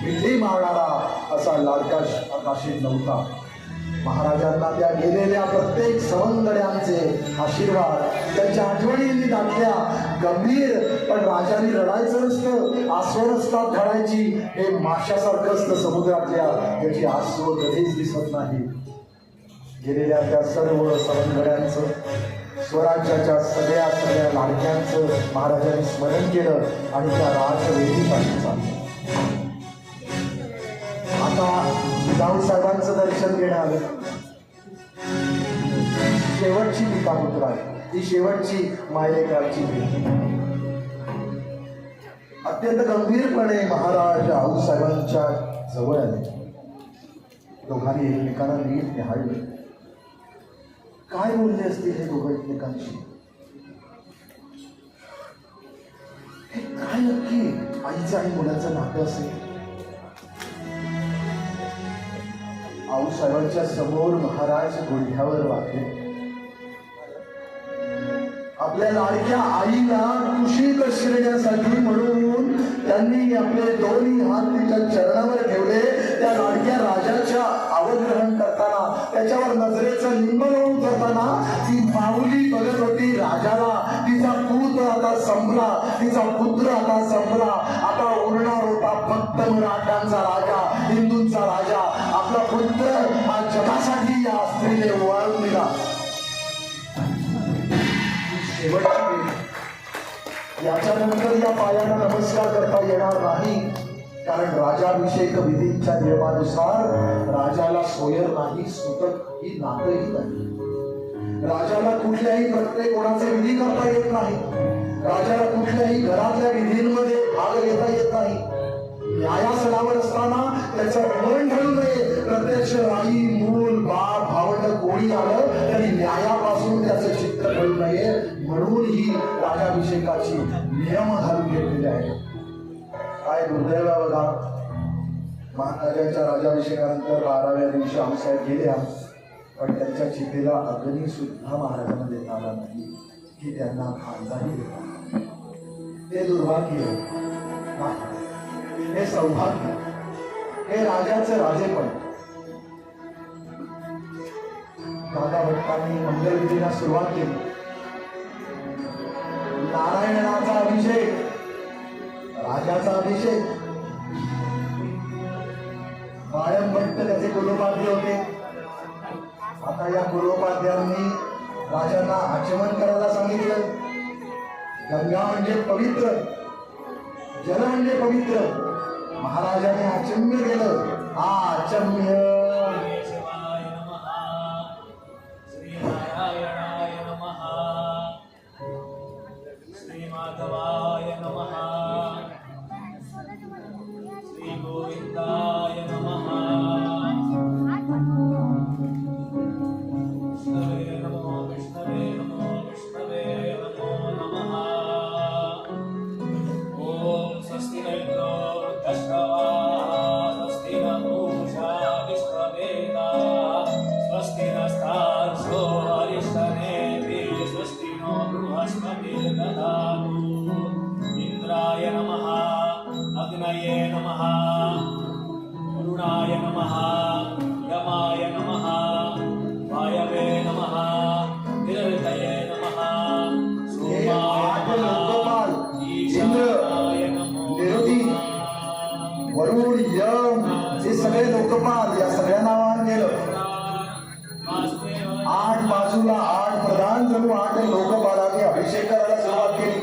विधी मारणारा असा लाडका आकाशित नव्हता. महाराजांना त्या गेलेल्या प्रत्येक सवंगड्यांचे आशीर्वाद, त्यांच्या आठवणींनी दाटल्या. गंभीर, पण राजांनी रडायचं नसतं, आस्वरस्तात घडायची. हे माशासारखं असतं समुद्रातल्या, त्याची आस्व कधीच दिसत नाही. गेलेल्या त्या सर्व सवंगड्यांचं, स्वराज्याच्या सगळ्या लाडक्यांचं महाराजांनी स्मरण केलं आणि त्या राजवेदीसाठी चाललं. आता जिजाऊसाहेबांचं दर्शन घेणं आलं. शेवटची पितापुत्र आहे, ती शेवटची मायलेकराची भेट. अत्यंत गंभीरपणे महाराज आऊसाहेबांच्या जवळ आले. दोघांनी एकमेकांना नीट निहाळले. काय बोलले असतील हे दोघं एकमेकांशी? हे काय नक्की आईचं आणि मुलाचं नातं असेल? आऊसाहेबांच्या समोर महाराज गुढघ्यावर वाकले. आपल्या लाडक्या आईला कुशीत शिरण्यासाठी म्हणून त्यांनी आपले दोन्ही हात तिच्या चरणावर ठेवले. त्या लाडक्या राजाच्या अवग्रहण करताना, त्याच्यावर नजरेचं लिंबन करताना ती माऊली बघत होती राजाला. तिचा पूत आता संपला, तिचा पुत्र आता संपला. आता उरणार होता फक्त मराठ्यांचा राजा, हिंदूंचा राजा. आपला पुत्र हा जगासाठी या स्त्रीने वाळून दिला. याच्यानंतर या पायाला नमस्कार करता येणार नाही, कारण राजाभिषेक विधींच्या नियमानुसार राजाला सोयर नाही, सुतक ही नातही नाही. राजाला कुठल्याही प्रत्येक कोणाचे विधी करता येत नाही. राजाला कुठल्याही घरातल्या विधींमध्ये भाग घेता येत नाही. न्यायासनावर असताना त्याचं मन ढळू नये. प्रत्यक्ष आई, मूल, बाप, भावंड कोणी आलं तरी न्यायापासून त्याचं चित्त ढळू नये, म्हणून ही राजाभिषेकाची नियम घालून घेतलेले आहे. काय दुर्दैव आहे बघा. महाराजांच्या राजाभिषेकानंतर 12व्या दिवशी आऊसाहेब गेल्या, पण त्यांच्या चितेला अग्नी सुद्धा महाराजांना देता आला नाही, की त्यांना खांदाही देता. ते दुर्भाग्य नाही, हे सौभाग्य, हे राजाचं राजेपण. दादा भट्टांनी मंगलविधीला सुरुवात केली. नारायणाचा अभिषेक, राजाचा अभिषेक. बाळम भट्ट त्याचे कुलोपाध्य होते. आता या कुलोपाध्यांनी राजांना आचमन करायला सांगितलं. गंगा म्हणजे पवित्र, जल म्हणजे पवित्र. महाराजांनी आचम्य केलं, आचम्य. शिवाय नमः. श्री नारायणाय नमः. श्री माधवाय नमः. श्री गोविंदाय नमः. विष्णवे नमो विष्णवे नमो विष्णवे नमो नमः. ओम स्वस्ति न इंद्रो वृद्धश्रवाः, स्वस्ति न पूषा विश्ववेदाः, स्वस्ति नस्तार्क्ष्यो अरिष्टनेमिः, स्वस्ति नो बृहस्पतिर्दधातु. इंद्राय नमः. अग्नये नमः. वरुणाय नमः. यमाय नमः. वायवे नमः. निरृतये नमः. हे आठ सोमाय लोकपाल, नमः. इंद्र, ईशानाय नमो निरुती, वरुण, यम, हे सगळे लोकपाल, या सगळ्या नावानं गेलं. आठ बाजूला आठ प्रधान जणू आठ लोकपालांनी अभिषेक करायला सुरुवात केली.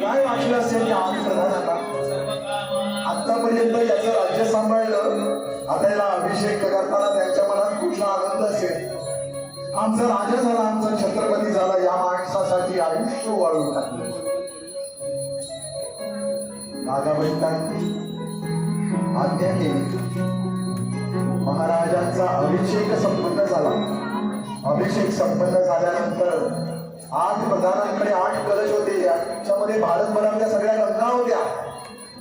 काय वाटलं असेल या आठ प्रधानांना? आतापर्यंत याचं राज्य सांभाळलं, आता याला अभिषेक करताना त्यांच्या मनात कुठला आनंद असेल. आमचा राजा झाला, आमचा छत्रपती झाला, या माणसासाठी आयुष्य वाळून टाकलं. नागाबंधांनी आज्ञा केली. महाराजांचा अभिषेक संपन्न झाला. अभिषेक संपन्न झाल्यानंतर आठ प्रधानांकडे आठ कलश होते. याच्यामध्ये भारतभरातल्या सगळ्या गंगा होत्या.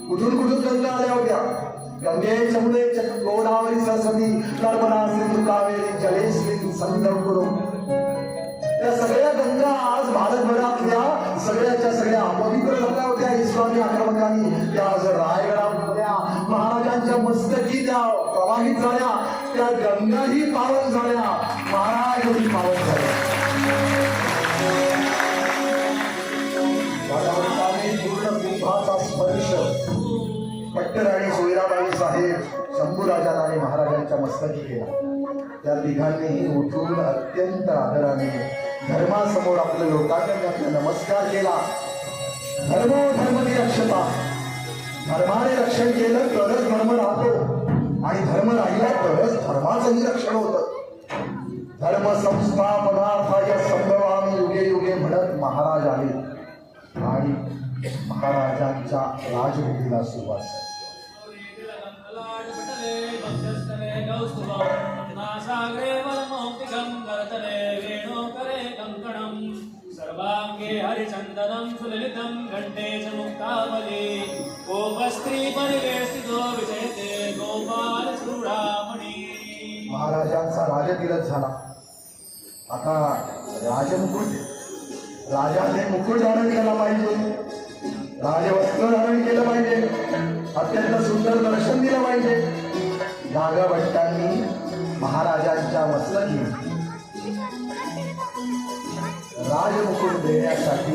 कुठून कुठून गंगा आल्या होत्या. गंगे जमुने गोदावरी सरस्वती नर्मदा सिंधू कावेरी जलेस्मिन् संगम कुरु. या सगळ्या गंगा आज भारतभरातल्या सगळ्याच्या सगळ्या अपवित्र गंगा होत्या. इस्लामी आक्रमकांनी त्या आज रायगडामधल्या महाराजांच्या मस्तकी त्या प्रवाहित झाल्या. त्या गंगाही पावन झाल्या, महाराजही पावन झाले. पूर्ण कुंभाचा स्पर्श पट्टराणी सोयराबाई साहेब शंभूराजांना आणि महाराजांच्या मस्तकी केला. त्या तिघांनीही उठून अत्यंत आदराने धर्मासमोर आपलं लोटांगण घातलं, नमस्कार केला. धर्मो धर्मनी रक्षता, धर्माने रक्षण केलं तरच धर्म राहतो, आणि धर्म राहिला तरच धर्माचंही रक्षण होतं. धर्म संस्थापनार्थाय संभवामी युगे युगे म्हणत महाराज आले आणि महाराजांच्या राजवटीला सुरुवात झाली. सर्वांगे हरिचंदनं सुललितं घंटे च मुक्तावली गोपस्त्री परिवेष्टितो विजयते गोपाल चूडामणी. महाराजांचा राजतिलक झाला. आता राजमुकुट, राजाने मुकुट धारण केला पाहिजे, राजवस्त्र धारण केलं पाहिजे, अत्यंत सुंदर दर्शन दिलं पाहिजे. नागभट्टांनी महाराजांच्या मस्तकी राजमुकुट देण्यासाठी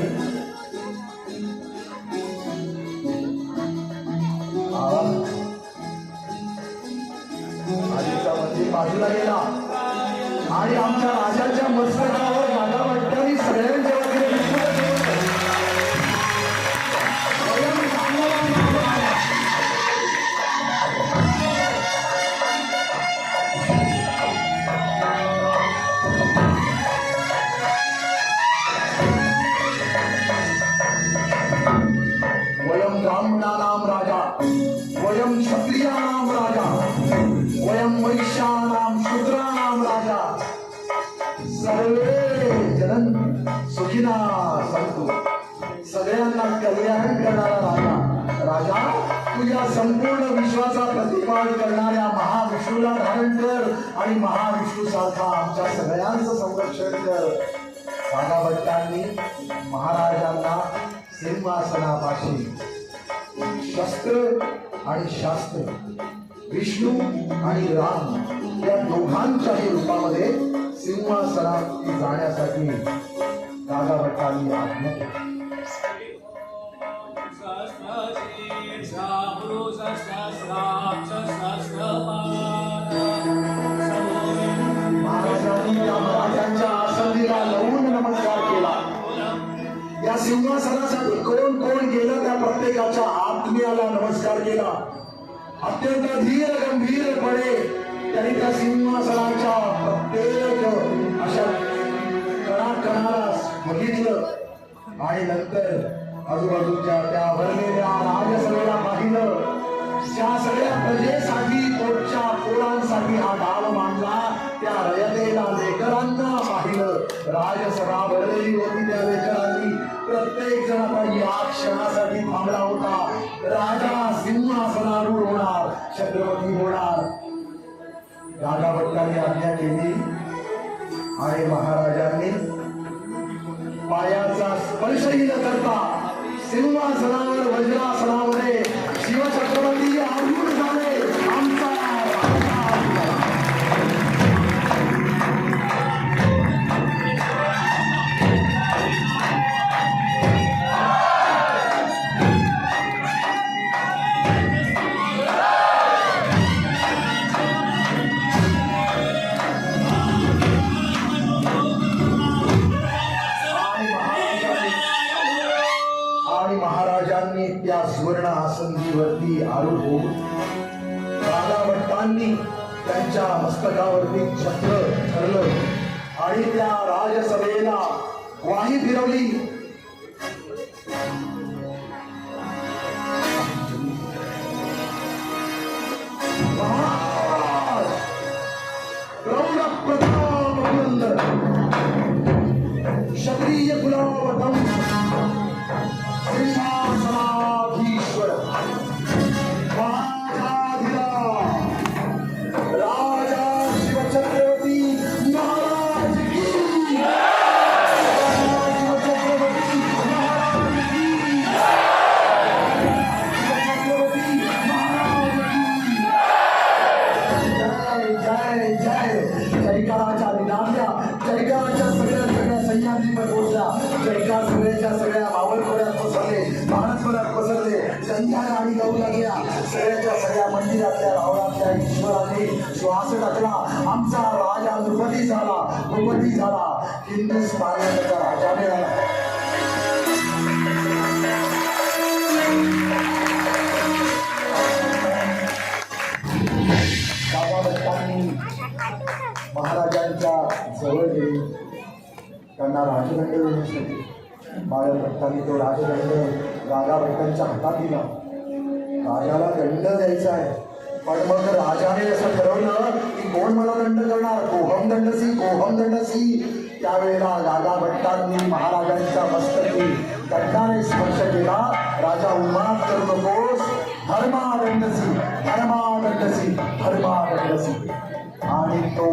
आधीचा मंत्री बाजूला गेला आणि आमच्या राजाच्या मस्तकावर नागभट्टांनी सगळ्यांच्या वतीने वयम ब्राह्मणानां राजा, वयम क्षत्रियाणां राजा, वयम वैश्यानां शूद्राणां राजा, सर्वे जन सुखिना संतु. सगळ्यांना कल्याण करणारा राजा. राजा, तुझ्या संपूर्ण विश्वाचा प्रतिपाद करणाऱ्या महाविष्णूला धारण कर आणि महाविष्णू सारखा आमच्या सगळ्यांचं संरक्षण कर. नागभट्टांनी महाराजांना सिंहासनापाशी शस्त्र आणि शास्त्र विष्णू आणि राम या दोघांच्याही रूपामध्ये सिंहासनावरती जाण्यासाठी दादा भट्टांनी आज्ञा केली. महाराजांनी त्या महाराजांच्या आसंदीला लावून नमस्कार केला. या सिंहासनासाठी कोण कोण गेलं त्या प्रत्येकाच्या आत्म्याला नमस्कार केला. अत्यंत धीर गंभीरपणे त्यांनी त्या सिंहासनाच्या प्रत्येक अशा कणाकणाला बघितलं आणि नंतर आजूबाजूच्या त्या भरलेल्या राजसभेला पाहिलं. ज्या सगळ्या प्रजेसाठी पोटच्या पोरांसाठी हा डाव मांडला त्या रयतेला लेकरांना पाहिलं. राजसभा भरलेली होती. त्या लेकरांनी प्रत्येक जण आता या क्षणासाठी थांबला होता. राजा सिंहासनारूढ होणार, छत्रपती होणार. दादा भट्टांनी आज्ञा केली आणि महाराजांनी पायाचा स्पर्शही न करता सिंहासनावर वज्रासनामध्ये शिवछत्रपती आरूढ झाले. आमचा महाराजांनी त्या सुवर्ण आसंदीवरती आरूढ होऊन दादा भट्टांनी त्यांच्या मस्तकावरती छत्र धरलं आणि त्या राजसभेला वाही फिरवली. क्षत्रिय कुलावतम सिंहासनाधीश्वर राजा शिवछत्रपती महाराज की शिवछत्रपती महाराज की शिवछत्रपती महाराज की जय जय जय. जयकाराच्या निनादल्या, जयकाराच्या सगळ्या सगळ्या सह्याद्रीवर पोहोचल्या. जयकार सगळ्या मावळखोऱ्यात पसरले, महाराष्ट्रात पसरले. संध्याला आणि गाऊ लागल्या. सगळ्याच्या सगळ्या मंदिरातल्या रावणातल्या ईश्वराने श्वास टाकला. आमचा राजा नृपती झाला. हिंदुस्तान त्याचा राजा मिळाला. दादा भट्टांनी महाराजांच्या जवळ गेले. त्यांना राजदंड देण्यासाठी बाळा भट्टांनी तो राजदंड दादा भट्टांच्या हातात दिला. राजाला दंड द्यायचा आहे, पण मग राजाने असं ठरवलं की कोण मला दंड करणार. कोहम दंडसी. त्यावेळेला दादा भट्टांनी महाराजांच्या मस्तकी दंडाने स्पर्श केला. राजा उन्माद करू नकोस, धर्मादंडसी. आणि तो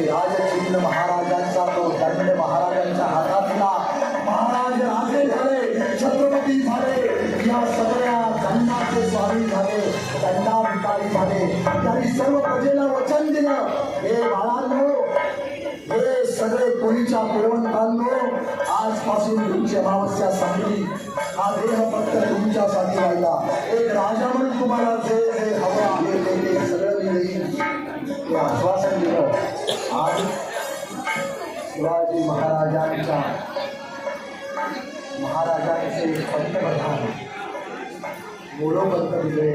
राजचिन्ह महाराजांचा तो दंड महाराजांच्या हातात दिला. महाराज राजे झाले, छत्रपती झाले. या सगळ्या दंडाचे स्वामी झाले, दंडाधिकारी झाले. त्यांनी सर्व प्रजेला वचन दिलं, हे बाळांनो, हे सगळे कोणीच्या कुलवंतांनो, आजपासून तुमची अमावस्या संपली. हा देह फक्त तुमच्यासाठी राहिला. एक राजा म्हणून तुम्हाला जे जे हवं आहे ते सगळं मी देईन हे आश्वासन दिलं. आज शिवाजी महाराजांचे पंतप्रधान मोरोपंत दिले.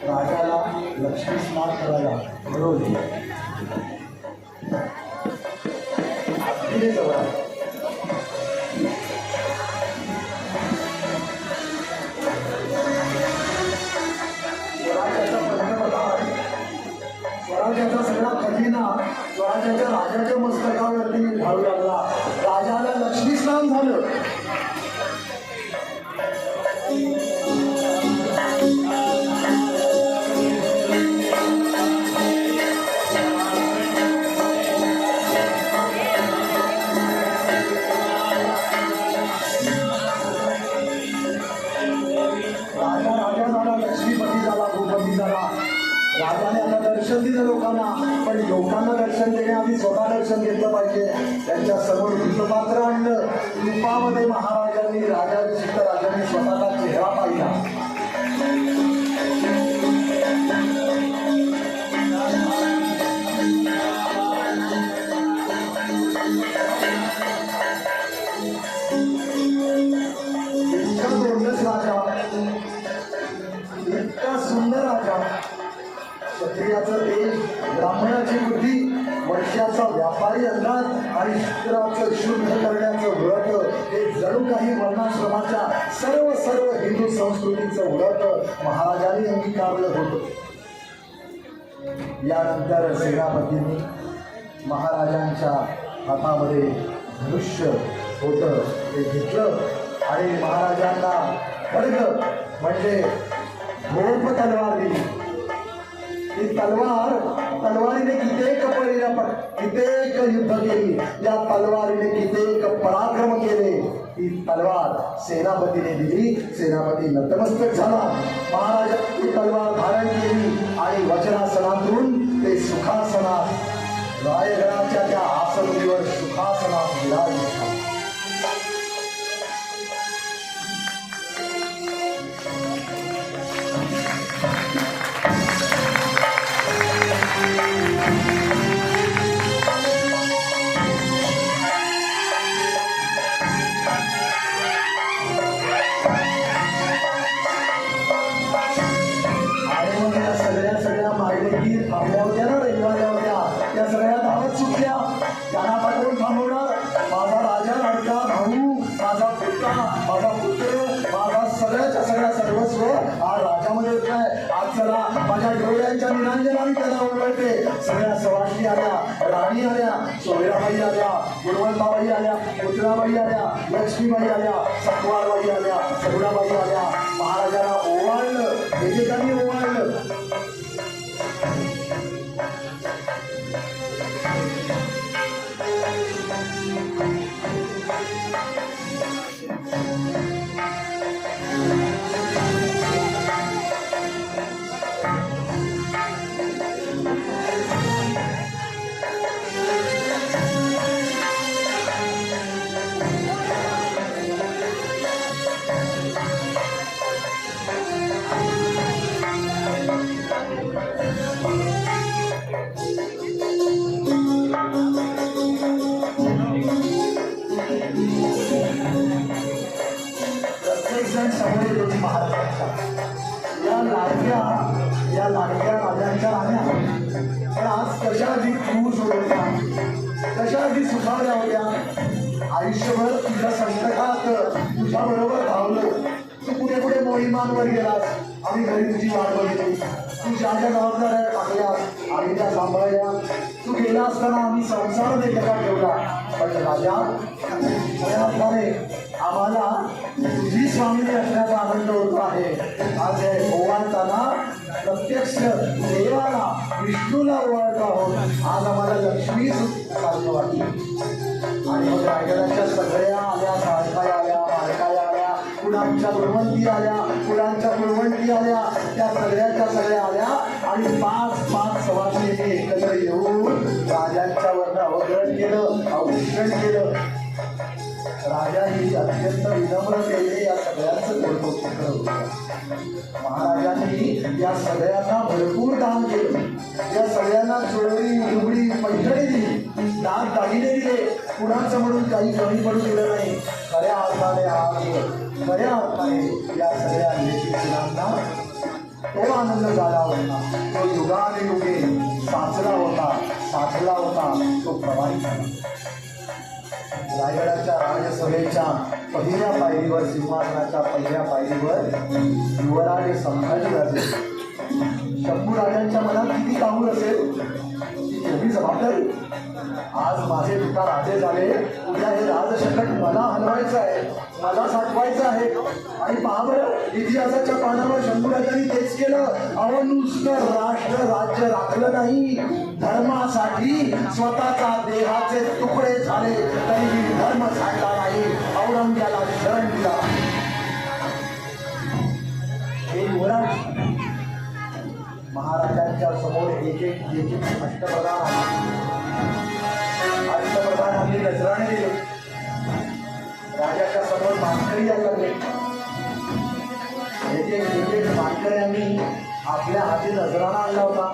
राजाला लक्ष्मी स्नान करायला बोलवले. स्वराज्याचा सगळा खजिना स्वराज्याच्या राजाच्या मस्तकावरती घालू लागला. राजाला लक्ष्मी स्नान झालं. राजा झाला, लक्ष्मीपती झाला, भूपती दर्शन दिलं लोकांना, पण लोकांना दर्शन देण्याआधी स्वतः दर्शन घेतलं पाहिजे. त्यांच्या समोर वृत्तपात्र आणलं. रूपामध्ये महाराजांनी राजाभिषिक्त राजांनी स्वतःचा चेहरा पाहिला. इतका गोंडस राजा, इतका सुंदर राजा, क्षत्रियाचं तेज, ब्राह्मणाची बुद्धी, वैश्याचा व्यापारी अंदाज आणि शूद्राचं शुद्ध करण्याचं व्रत, हे जणू काही वर्णाश्रमाच्या सर्व हिंदू संस्कृतीचं व्रत महाराजांनी अंगीकारलं होतं. यानंतर सेनापतींनी महाराजांच्या हातामध्ये धनुष्य होतं ते घेतलं आणि महाराजांना खड्ग म्हणजे भोप तलवार दिली. ही तलवारीने कित्येक कित्येक युद्ध केली, या तलवारीने कित्येक पराक्रम केले. ही तलवार सेनापतीने दिली. सेनापती नतमस्तक झाला. महाराजांनी तलवार धारण केली आणि वचनासनातून ते सुखासनात रायगडाच्या त्या आसनवर सुखासनात विराजले. सगळ्या मायलेकी थांबल्या होत्या ना, रविवाऱ्या होत्या, त्या सगळ्या धावत सुटल्या. त्यांना आता कोण थांबवणार? माझा राजा, लाडका भाऊ, माझा पुत्र, माझा सगळ्याच्या सगळ्या सर्वस्व आज राजामध्ये काय. आज चला माझ्या डोळ्यांच्या निरांजनाने त्याला ओळखते. सगळ्या सवाशी आल्या, राणी आल्या, सोयराबाई आल्या, गुणवंताबाई आल्या, पुतळाबाई आल्या, लक्ष्मीबाई आल्या, सकवारबाई आल्या, सगुणाबाई आल्या. महाराजांना ओवाळलं, एकेकाने ओवाळलं. या लाडक्या राजांच्या राण्या पण आज कशा अगदी खुश होत्या, कशा अगदी सुखावल्या होत्या. आयुष्यभर तुझ्या संकटात तुझ्या बरोबर धावलो. तू कुठे कुठे मोहिमांवर गेलास, आम्ही घरी तुझी वाट बघितली. तू ज्या ज्या जबाबदाऱ्या टाकल्यास आम्ही त्या सांभाळल्या. तू गेला असताना आम्ही संसार देखील ठेवला. पण राजा, खऱ्या अर्थाने आम्हाला तुझी स्वामिनी असण्याचा आनंद होतो आहे. आज ओवाळताना प्रत्यक्ष देवाला, विष्णूला ओवाळतो आहोत. आज आम्हाला लक्ष्मी सारखं वाटलं. आणि मग रायगडाच्या सगळ्या आल्या, साळकाया आल्या, माळकाया आल्या, कुणाच्या गुणवंती आल्या, कुणाच्या गुणवंती आल्या, त्या सगळ्याच्या सगळ्या आल्या आणि पाच सवासिनी एकत्र येऊन राजांच्या वरनं अवग्रहण केलं, औषण केलं. राजा ही अत्यंत विनम्रतेने या सगळ्यांचं कौतुक केलं. महाराजांनी या सगळ्यांना भरपूर दान केलं. या सगळ्यांना चोळी, लुगडी, पैठणी दिली, दान दागिने दिले. कुणाचं म्हणून काही कमी पडू दिलं नाही. खऱ्या अर्थाने या सगळ्या लेखींना तो आनंद झाला होता. तो युगानुयुगे साचला होता. तो प्रवाहित झाला. रायगडाच्या राजसभेच्या पहिल्या पायरीवर, सिंहासनाच्या पहिल्या पायरीवर युवराज संभाजी राजे. शंभू राजांच्या मनात किती काहूर असेल, ती एवढी जबाबदारी. आज माझे पिता राजे झाले, उद्या हे राजसंकट मला हलवायचं आहे, मला साठवायचं आहे. आणि पहा बरं, इतिहासाच्या पानावर शंभू राजांनी तेच केलं. अहो, नुसतं राष्ट्र राज्य राखलं नाही, धर्मासाठी स्वतःचा देहाचे तुकडे झाले तरी धर्म झाडला नाही. औरंग्याला शरण दिला. हे युवराज महाराजांच्या समोर एक अष्टप्रधान आम्ही नजराणे दिले. राजाच्या समोर मानकरी लागले. एक मानकरी आम्ही आपल्या हाती नजराणा आणला होता.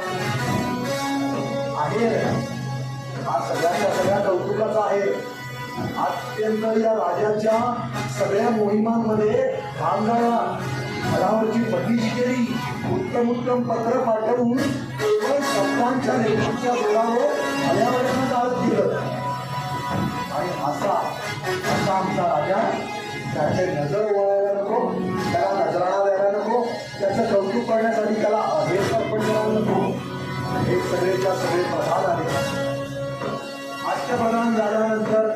आहेर हा सगळ्या कौतुकाचा आहे. अत्यंत या राजाच्या सगळ्या मोहिमांमध्ये भांगाला फळावरची बंदिशी केली. उत्तम पत्र पाठवून केवळ शब्दांच्या लेखांच्या जोरावर पर्यावरणात चालत गेलं. आणि असा आमचा राजा, त्याचे नजर वळायला नको, त्याला नजराणा द्यायला नको, त्याचं कौतुक करण्यासाठी त्याला अभेद अर्पण करायला नको. हे सगळेच्या सगळे प्रधान आले. अष्टप्रधान झाल्यानंतर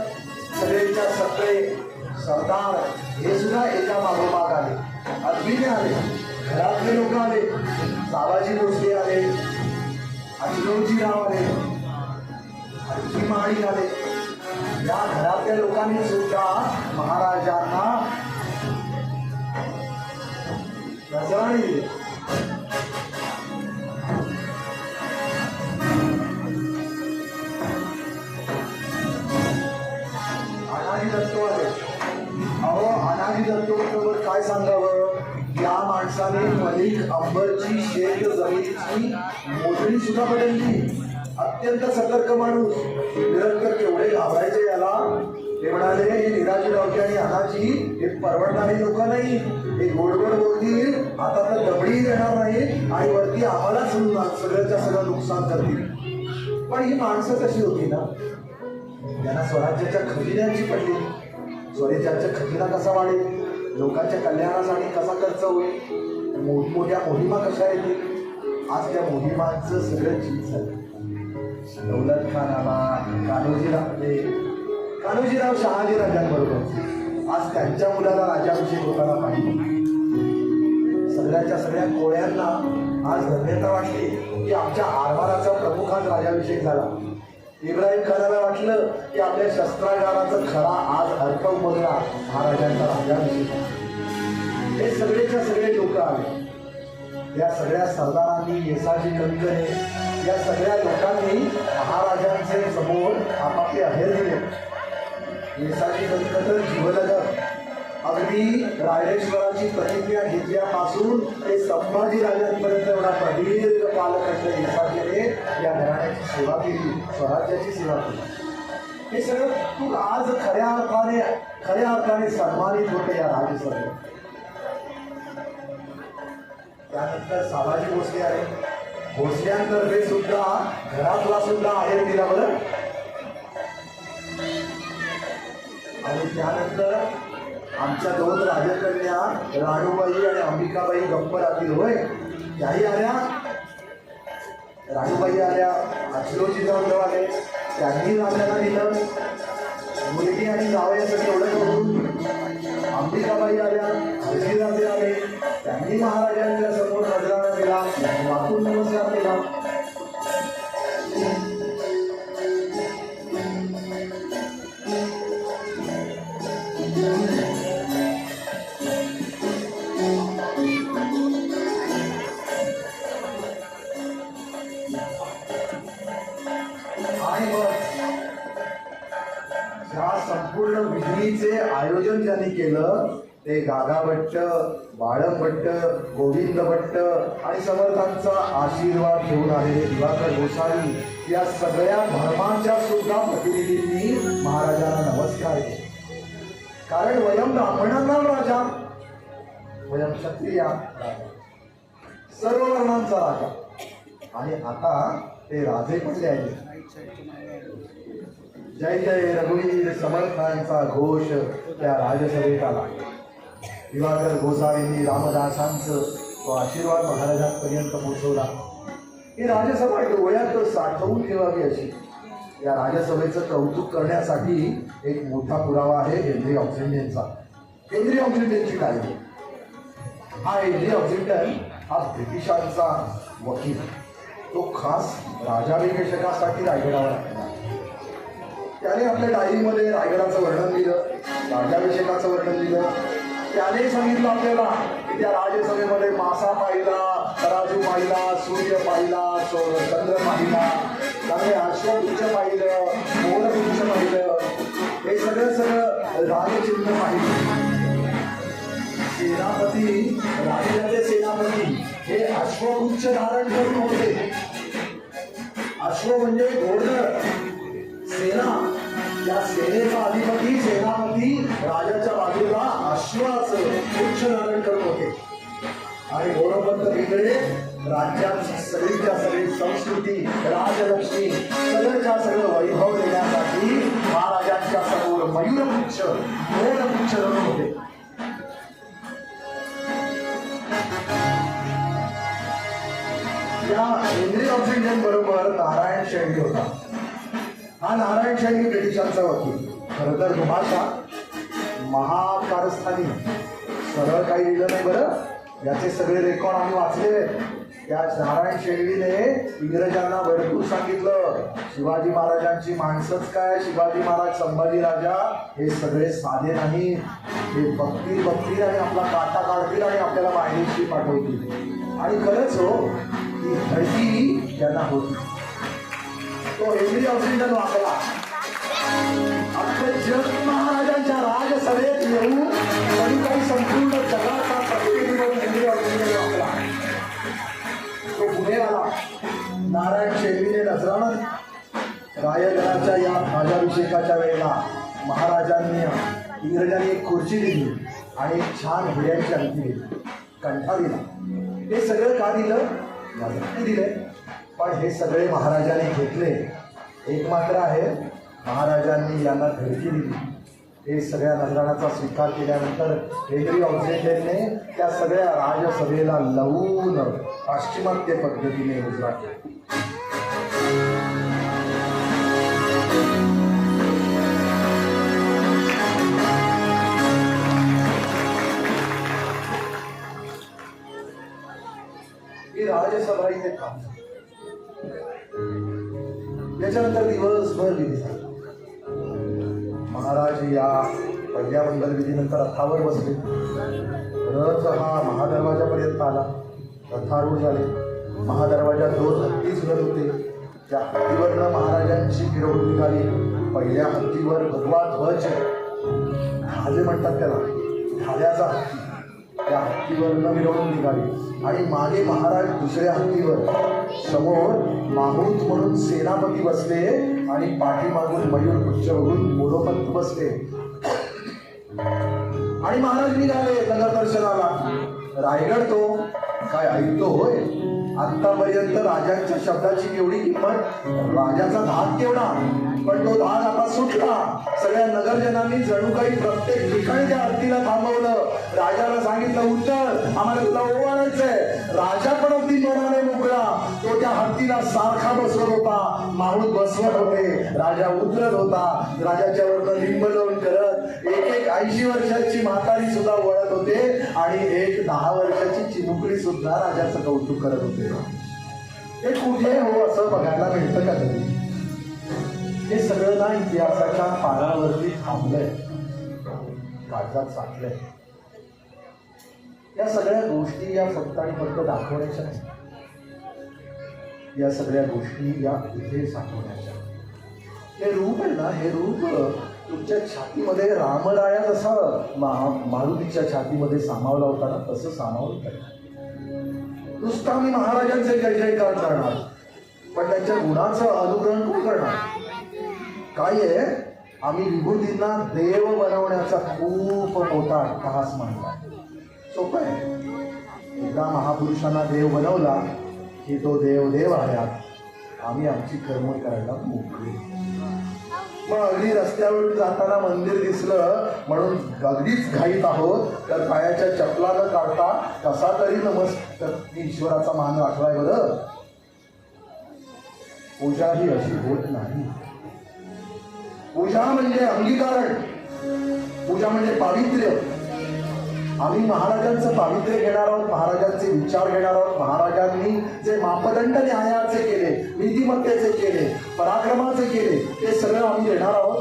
सगळेच्या सगळे सरदार हे सुद्धा एका मागोमाग आले. अगदी आले, घरातले लोक आले, साबाजी भोसले आले, अजिरोजीराव आले, हरजी माळी आले. या घरातल्या लोकांनी सुद्धा महाराजांना नजराणे दिले. अनाजी दत्तो आले. अहो, अनाजी दत्तोबरोबर काय सांगावं. या माणसाने मलिक अंबरची शेत जमिनीची मोजणी सुद्धा बदलली. अत्यंत सतर्क माणूस. निरंतर केवढे घाबरायचे याला. ते म्हणाले, हे निराजीरावजी आणि अनाजी हे परवडणारी लोक नाही. हे गोड बोलतील, आता तर दबडी देणार नाही आणि वरती आम्हालाच सगळ्याच्या सगळं नुकसान करतील. पण ही माणसं कशी होती ना, त्यांना स्वराज्याच्या खजिन्याची पडली. स्वराज्याचा खजिना कसा वाढेल, लोकांच्या कल्याणासाठी कसा खर्च होईल, मोठमोठ्या मोहिमा कशा येतील. आज त्या मोहिमांचं सगळं चीज झालं. दौलत खान आला, कान्होजीराव शहाजी राजांबरोबर आज त्यांच्या मुलाला राज्याभिषेक होताना पाहिजे. सगळ्याच्या सगळ्या कोळ्यांना आज धन्यता वाटली की आमच्या आरमाराचा प्रमुख आज राज्याभिषेक झाला. इब्राहिम खानाला वाटलं की आपल्या शस्त्रागाराचा खरा आज अर्थ उमगला, महाराजांचा राज्याभिषेक. हे सगळेच्या सगळे लोक आले. या सगळ्या सरदारांनी, येसाजी कंकणे, या सगळ्या लोकांनी महाराजांचे समोर आपापले अहेर दिले. येसाजी कंकण जीवलग अगदी रायरेश्वराची प्रतिज्ञा घेतल्यापासून ते संभाजी राजांपर्यंत एवढा प्रदीर्घ कालखंड येसाजीने या घराण्याची सेवा केली, स्वराज्याची सेवा केली. हे सगळं तू आज खऱ्या अर्थाने सन्मानित होते या राजसभेत. त्यानंतर साबाजी भोसले आले. भोसल्यांतर्फे सुद्धा घरातला सुद्धा आहेर दिला बरं. आणि त्यानंतर आमच्या दोन राजकन्या राणूबाई आणि अंबिकाबाई गप्परातील होय, त्याही आल्या. राणूबाई आल्या, अजिरोजीराव आले, त्यांनी राजाला दिलं. मुलगी आणि जावयासाठी एवढं करून अंबिकाबाई आल्या, हरजीराजे आले, त्यांनी महाराजांच्या समोर नजराणा दिला, वाकून नमस्कार केला. आणि मग या संपूर्ण विधीचे आयोजन ज्यांनी केलं ते गागा भट्ट, बाळम भट्ट, गोविंद भट्ट आणि समर्थांचा आशीर्वाद घेऊन आलेले दिवाकर गोसावी या सगळ्या धर्मांच्या सुद्धा प्रतिनिधींनी महाराजांना नमस्कार केले. कारण वयम ब्राह्मणांना राजा, वयम क्षत्रिया राजा, सर्व वर्णांचा राजा. आणि आता ते राजे पडले आहेत. जय जय रघुवीर समर्थांचा घोष त्या राजसभेत आला. दिवाकर गोसावींनी रामदासांचं तो आशीर्वाद महाराजांपर्यंत पोहोचवला. ही राजसभा डोळ्यात साठवून ठेवावी अशी या राजसभेचं कौतुक करण्यासाठी एक मोठा पुरावा आहे हेनरी ऑक्झिंडनचा. हेनरी ऑक्झिंडनची कायदे. हा हेनरी ऑक्झिंडन हा ब्रिटिशांचा वकील. तो खास राजाभिषेकासाठी रायगडावर आला. त्याने आपल्या डायरीमध्ये रायगडाचं वर्णन दिलं, राज्याभिषेकाचं वर्णन दिलं. त्याने सांगितलं आपल्याला की त्या राजसभेमध्ये मासा पाहिला, तराजू पाहिला, सूर्य पाहिला, चंद्र पाहिला, त्यामुळे अश्वपुच्छ पाहिलं, मोरपुच्छ पाहिलं, हे सगळं राजचिन्ह पाहिलं. सेनापती, राजाचे सेनापती हे अश्वपुच्छ धारण करून होते. अश्व म्हणजे घोडदळ, सेना, त्या सेनेचा अधिपती सेनापती राजाच्या बाजूला अश्वाचं पुच्छ धारण करत होते. आणि घोडपंत वेगळे राज्याची सगळीच्या सगळी संस्कृती, राजलक्ष्मी, सगळ्याच्या सगळं वैभव देण्यासाठी महाराजांच्या समोर मयूरपुच्छ, घोडपुच्छ धरून होते. या हेनरी ऑक्सिजन बरोबर नारायण शेळके होता. हा नारायण शेळके ब्रिटिशांचा वकील. खरं तर दुभाषा महाकारस्थानी सरळ काही लिहिलं नाही बरं. याचे सगळे रेकॉर्ड आम्ही वाचले. या नारायण शेळवीने इंग्रजांना भरपूर सांगितलं, शिवाजी महाराजांची माणसंच काय, शिवाजी महाराज, संभाजी राजा हे सगळे साधे नाही, हे बघतील आणि आपला काटा काढतील आणि आपल्याला मायदेशी पाठवतील. आणि खरंच हो, ती धडकी त्यांना होती. तो हेनरी ऑक्सिजन वाकला. अख्खं जग महाराजांच्या राजसभेत येऊन तरी काही संपूर्ण जगाचा प्रतिनिधी म्हणून हेनरी ऑक्सिजन वाकला. तो पुढे आला. नारायण शेळवीने नजरानं रायगडाच्या या ध्वजाभिषेकाच्या वेळेला महाराजांनी, इंग्रजांनी एक खुर्ची दिली आणि एक छान हिऱ्यांची अंगठी दिली, कंठा दिला. हे सगळं का दिलं? यासाठी दिले. पण हे सगळे महाराजांनी घेतले. एक मात्र आहे, महाराजांनी यांना धडकी दिली. हे सगळ्या नजराणाचा स्वीकार केल्यानंतर हेनरी ऑक्सिजनने त्या सगळ्या राजसभेला लवून पाश्चिमात्य पद्धतीने मुजरा केला. ही राजसभा इथे थांबली. त्याच्यानंतर दिवसभर विधी झाला. महाराज या पहिल्या मंगल विधीनंतर रथावर बसले. रथ हा महादरवाजापर्यंत आला. रथारूढ झाले. महादरवाजात 2 हत्ती झुलत होते. त्या हत्तीवरनं महाराजांची मिरवणूक निघाली. पहिल्या हत्तीवर भगवा ध्वज, ढाले म्हणतात त्याला, ढाल्याचा हत्ती, त्या हत्तीवरनं मिरवणूक निघाली. आणि मागे महाराज दुसऱ्या हत्तीवर, समोर माहूत म्हणून सेनापती बसले आणि पाठीमागून मयूरपुच्छ बघून मोरोपंत बसले. आणि महाराज निघाले नगर दर्शनाला. रायगड तो काय ऐकतो होय? आतापर्यंत राजांच्या शब्दाची केवढी किंमत, राजाचा धाक केवढा, पण तो धाक आता सुटला. सगळ्या नगरजनांनी जणू काही प्रत्येक ठिकाणी त्या हत्तीला थांबवलं. राजाला सांगितलं, उतर, आम्हाला तुला ओवाळायचंय. राजा पण अगदी मनाने मोकळा. तो त्या हत्तीला सारखा बसवत होता, माहूत बसवत होते, राजा उतरत होता. राजाच्या वरनं लिंबलोन करत एक 80 वर्षाची म्हातारी सुद्धा वळत होते आणि एक 10 वर्षाची चिमुकली सुद्धा राजाचं कौतुक करत होते. हे कुठे हो असं बघायला मिळतं का कधी? हे सगळं ना इतिहासाच्या पानावरती थांबलंय, कागदात साठलंय. या सगळ्या गोष्टी या फक्त आणि फक्त दाखवण्याच्या नाही, या सगळ्या गोष्टी या इथे साठवण्याच्या. हे रूप आहे ना, हे रूप तुमच्या छातीमध्ये रामराया जसा मारुतीच्या छातीमध्ये सामावला होता ना, तसं सामावून करणार. नुसतं आम्ही महाराजांचे जय जयकार करणार, पण त्यांच्या गुणाचं अनुकरण कोण करणार? काय आहे, आम्ही विभूतींना देव बनवण्याचा खूप मोठा अट्टहास मांडला. सोपं आहे. एकदा महापुरुषांना देव बनवला की तो देव देव आहे. आम्ही आमची कर्म करायला मोकळे. मग अगदी रस्त्यावरून जाताना मंदिर दिसलं म्हणून अगदीच घाईत आहोत, तर पायाच्या चपला न काढता कसा तरी नमस्कार ईश्वराचा मान राखलाय बरं. पूजा ही अशी होत नाही. पूजा म्हणजे अंगीकरण, पूजा म्हणजे पावित्र्य. आम्ही महाराजांचं पावित्र्य घेणार आहोत, महाराजांचे विचार घेणार आहोत. महाराजांनी जे मापदंड न्यायाचे केले, नीतिमत्तेचे केले, पराक्रमाचे केले, ते सगळं आम्ही घेणार आहोत.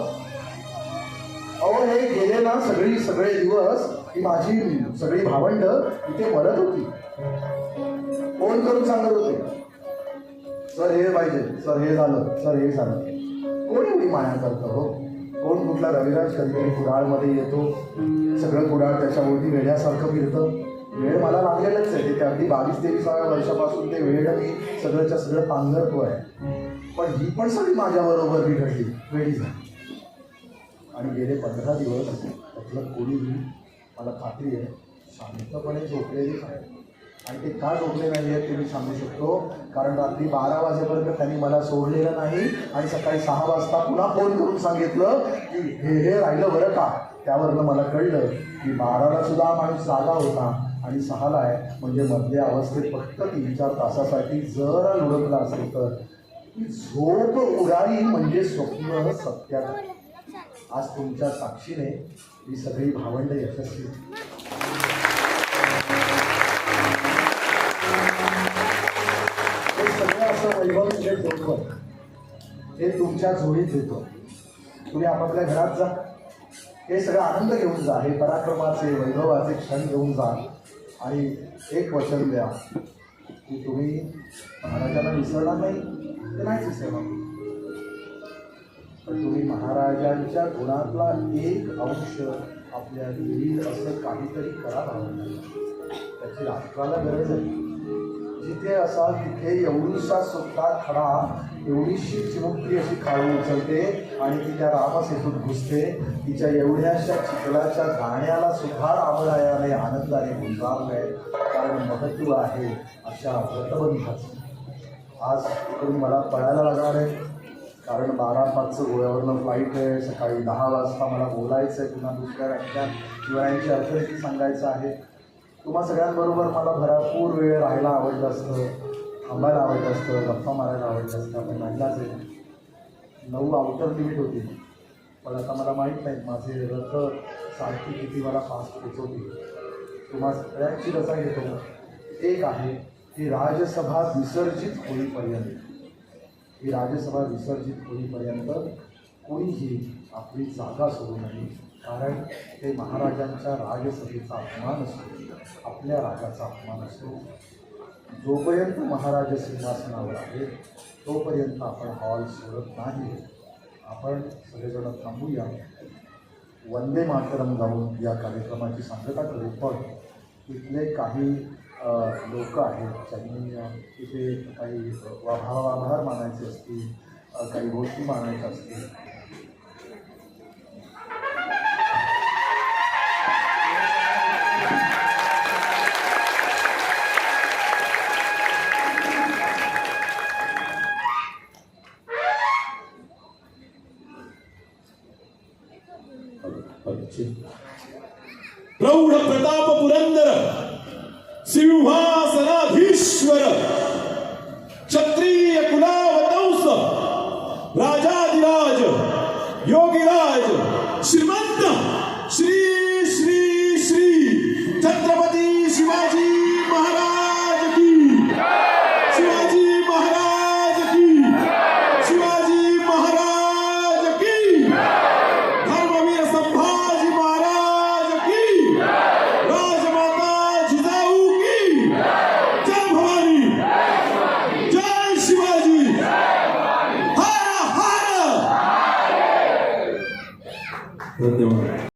अहो हे गेले ना सगळे दिवस की माझी सगळी भावंड इथे मरत होती. फोन करून सांगत होते, सर हे पाहिजे, सर हे झालं, सर हे झालं. कोण एवढी माया करतं हो? कोण कुठला रविराज कधीतरी कुडाळमध्ये येतो, सगळं कुडाळ त्याच्या ओढी वेड्यासारखं फिरतं. वेळ मला लागलेलंच आहे, ते अगदी 22-23व्या वर्षापासून ते वेळ मी सगळंच्या सगळं पांघरतो आहे. पण ही पण सगळी माझ्याबरोबर बिघडली, वेळी झाली. आणि गेले 15 दिवस त्यातलं कोणीही, मला खात्री आहे, शांतपणे झोपलेलीच आहे. आणि ते का झोपले नाही आहेत ते मी सांगू शकतो, कारण रात्री 12 वाजेपर्यंत त्यांनी मला सोडलेलं नाही आणि सकाळी 6 वाजता पुन्हा फोन करून सांगितलं की हे राहिलं बरं का. त्यावरनं मला कळलं की 12ला सुद्धा माणूस जागा होता आणि 6ला आहे, म्हणजे मधल्या अवस्थेत फक्त 3-4 तासासाठी जरा लुडकला असेल तर ती झोप उडाली म्हणजे स्वप्न सत्यात. आज तुमच्या साक्षीने ही सगळी भावंड यशस्वी. हे सगळं असं वैभव ठेवतो, हे तुमच्या झोळीत देतो. तुम्ही आपापल्या घरात जा, हे सगळं आनंद घेऊन जा, हे पराक्रमाचे वैभवाचे क्षण घेऊन जा आणि एक वचन द्या की तुम्ही महाराजांना विसरणार नाही. ते नाहीच विसरणार, पण तुम्ही महाराजांच्या गुणातला एक अंश आपल्या येईल असं काहीतरी करा. त्याची राष्ट्राला गरज आहे. जिथे असाल तिथे एवढीसा सुद्धा खडा, एवढीशी चिमुकली अशी खाळू उचलते आणि ती त्या रामसेतूत घुसते. तिच्या एवढ्याशा चिखलाच्या गाण्याला सुद्धा रामरायाने आनंदाने गुंजारलंय, कारण महत्त्व आहे अशा व्रतबंधाचं. आज इकडून मला पळायला लागणार आहे, कारण 12:05 गोव्यावरनं फ्लाईट आहे. सकाळी 10 वाजता मला बोलायचं आहे, पुन्हा दुसऱ्या व्याख्यान शिवरायांची अर्थनीती सांगायचं आहे. तुम्हा सगळ्यांबरोबर मला भरपूर वेळ राहायला आवडलं असतं, थांबायला आवडलं असतं, गप्पा मारायला आवडलं असतं, पण नाहीलाच आहे. 9 आउटर लिमिट होती, पण आता मला माहीत नाही माझे रथ सारखी किती मला फास्ट पोचवतील. तुम्हा सगळ्यांची रजा घेतो. एक आहे की राजसभा विसर्जित होईपर्यंत, ही राजसभा विसर्जित होईपर्यंत कोणीही आपली जागा सोडू नये, कारण ते महाराजांच्या राजसभेचा अपमान असतो, आपल्या राजाचा अपमान असतो. जोपर्यंत महाराज सिंहासनावर आहे तोपर्यंत आपण हॉल सोडत नाही. आपण सगळेजण थांबूया, वंदे मातरम गाऊन या कार्यक्रमाची सांगता करू. पण इथले काही लोक आहेत ज्यांनी तिथे काही आभार मानायचे असतील, काही गोष्टी मानायच्या असतील. प्रौढ प्रताप पुरंदर सिंहासनाधीश्वर क्षत्रिय कुलावतंस राजाधिराज योगीराज श्रीमंत श्री श्री श्री छत्रपती शिवाजी महाराज की, शिवाजी महाराज की, शिवाजी महाराज की, धर्मवीर संभाजी महाराज की, राजमाता जिजाऊ की, जय भवानी, जय शिवाजी, हर हर. धन्यवाद.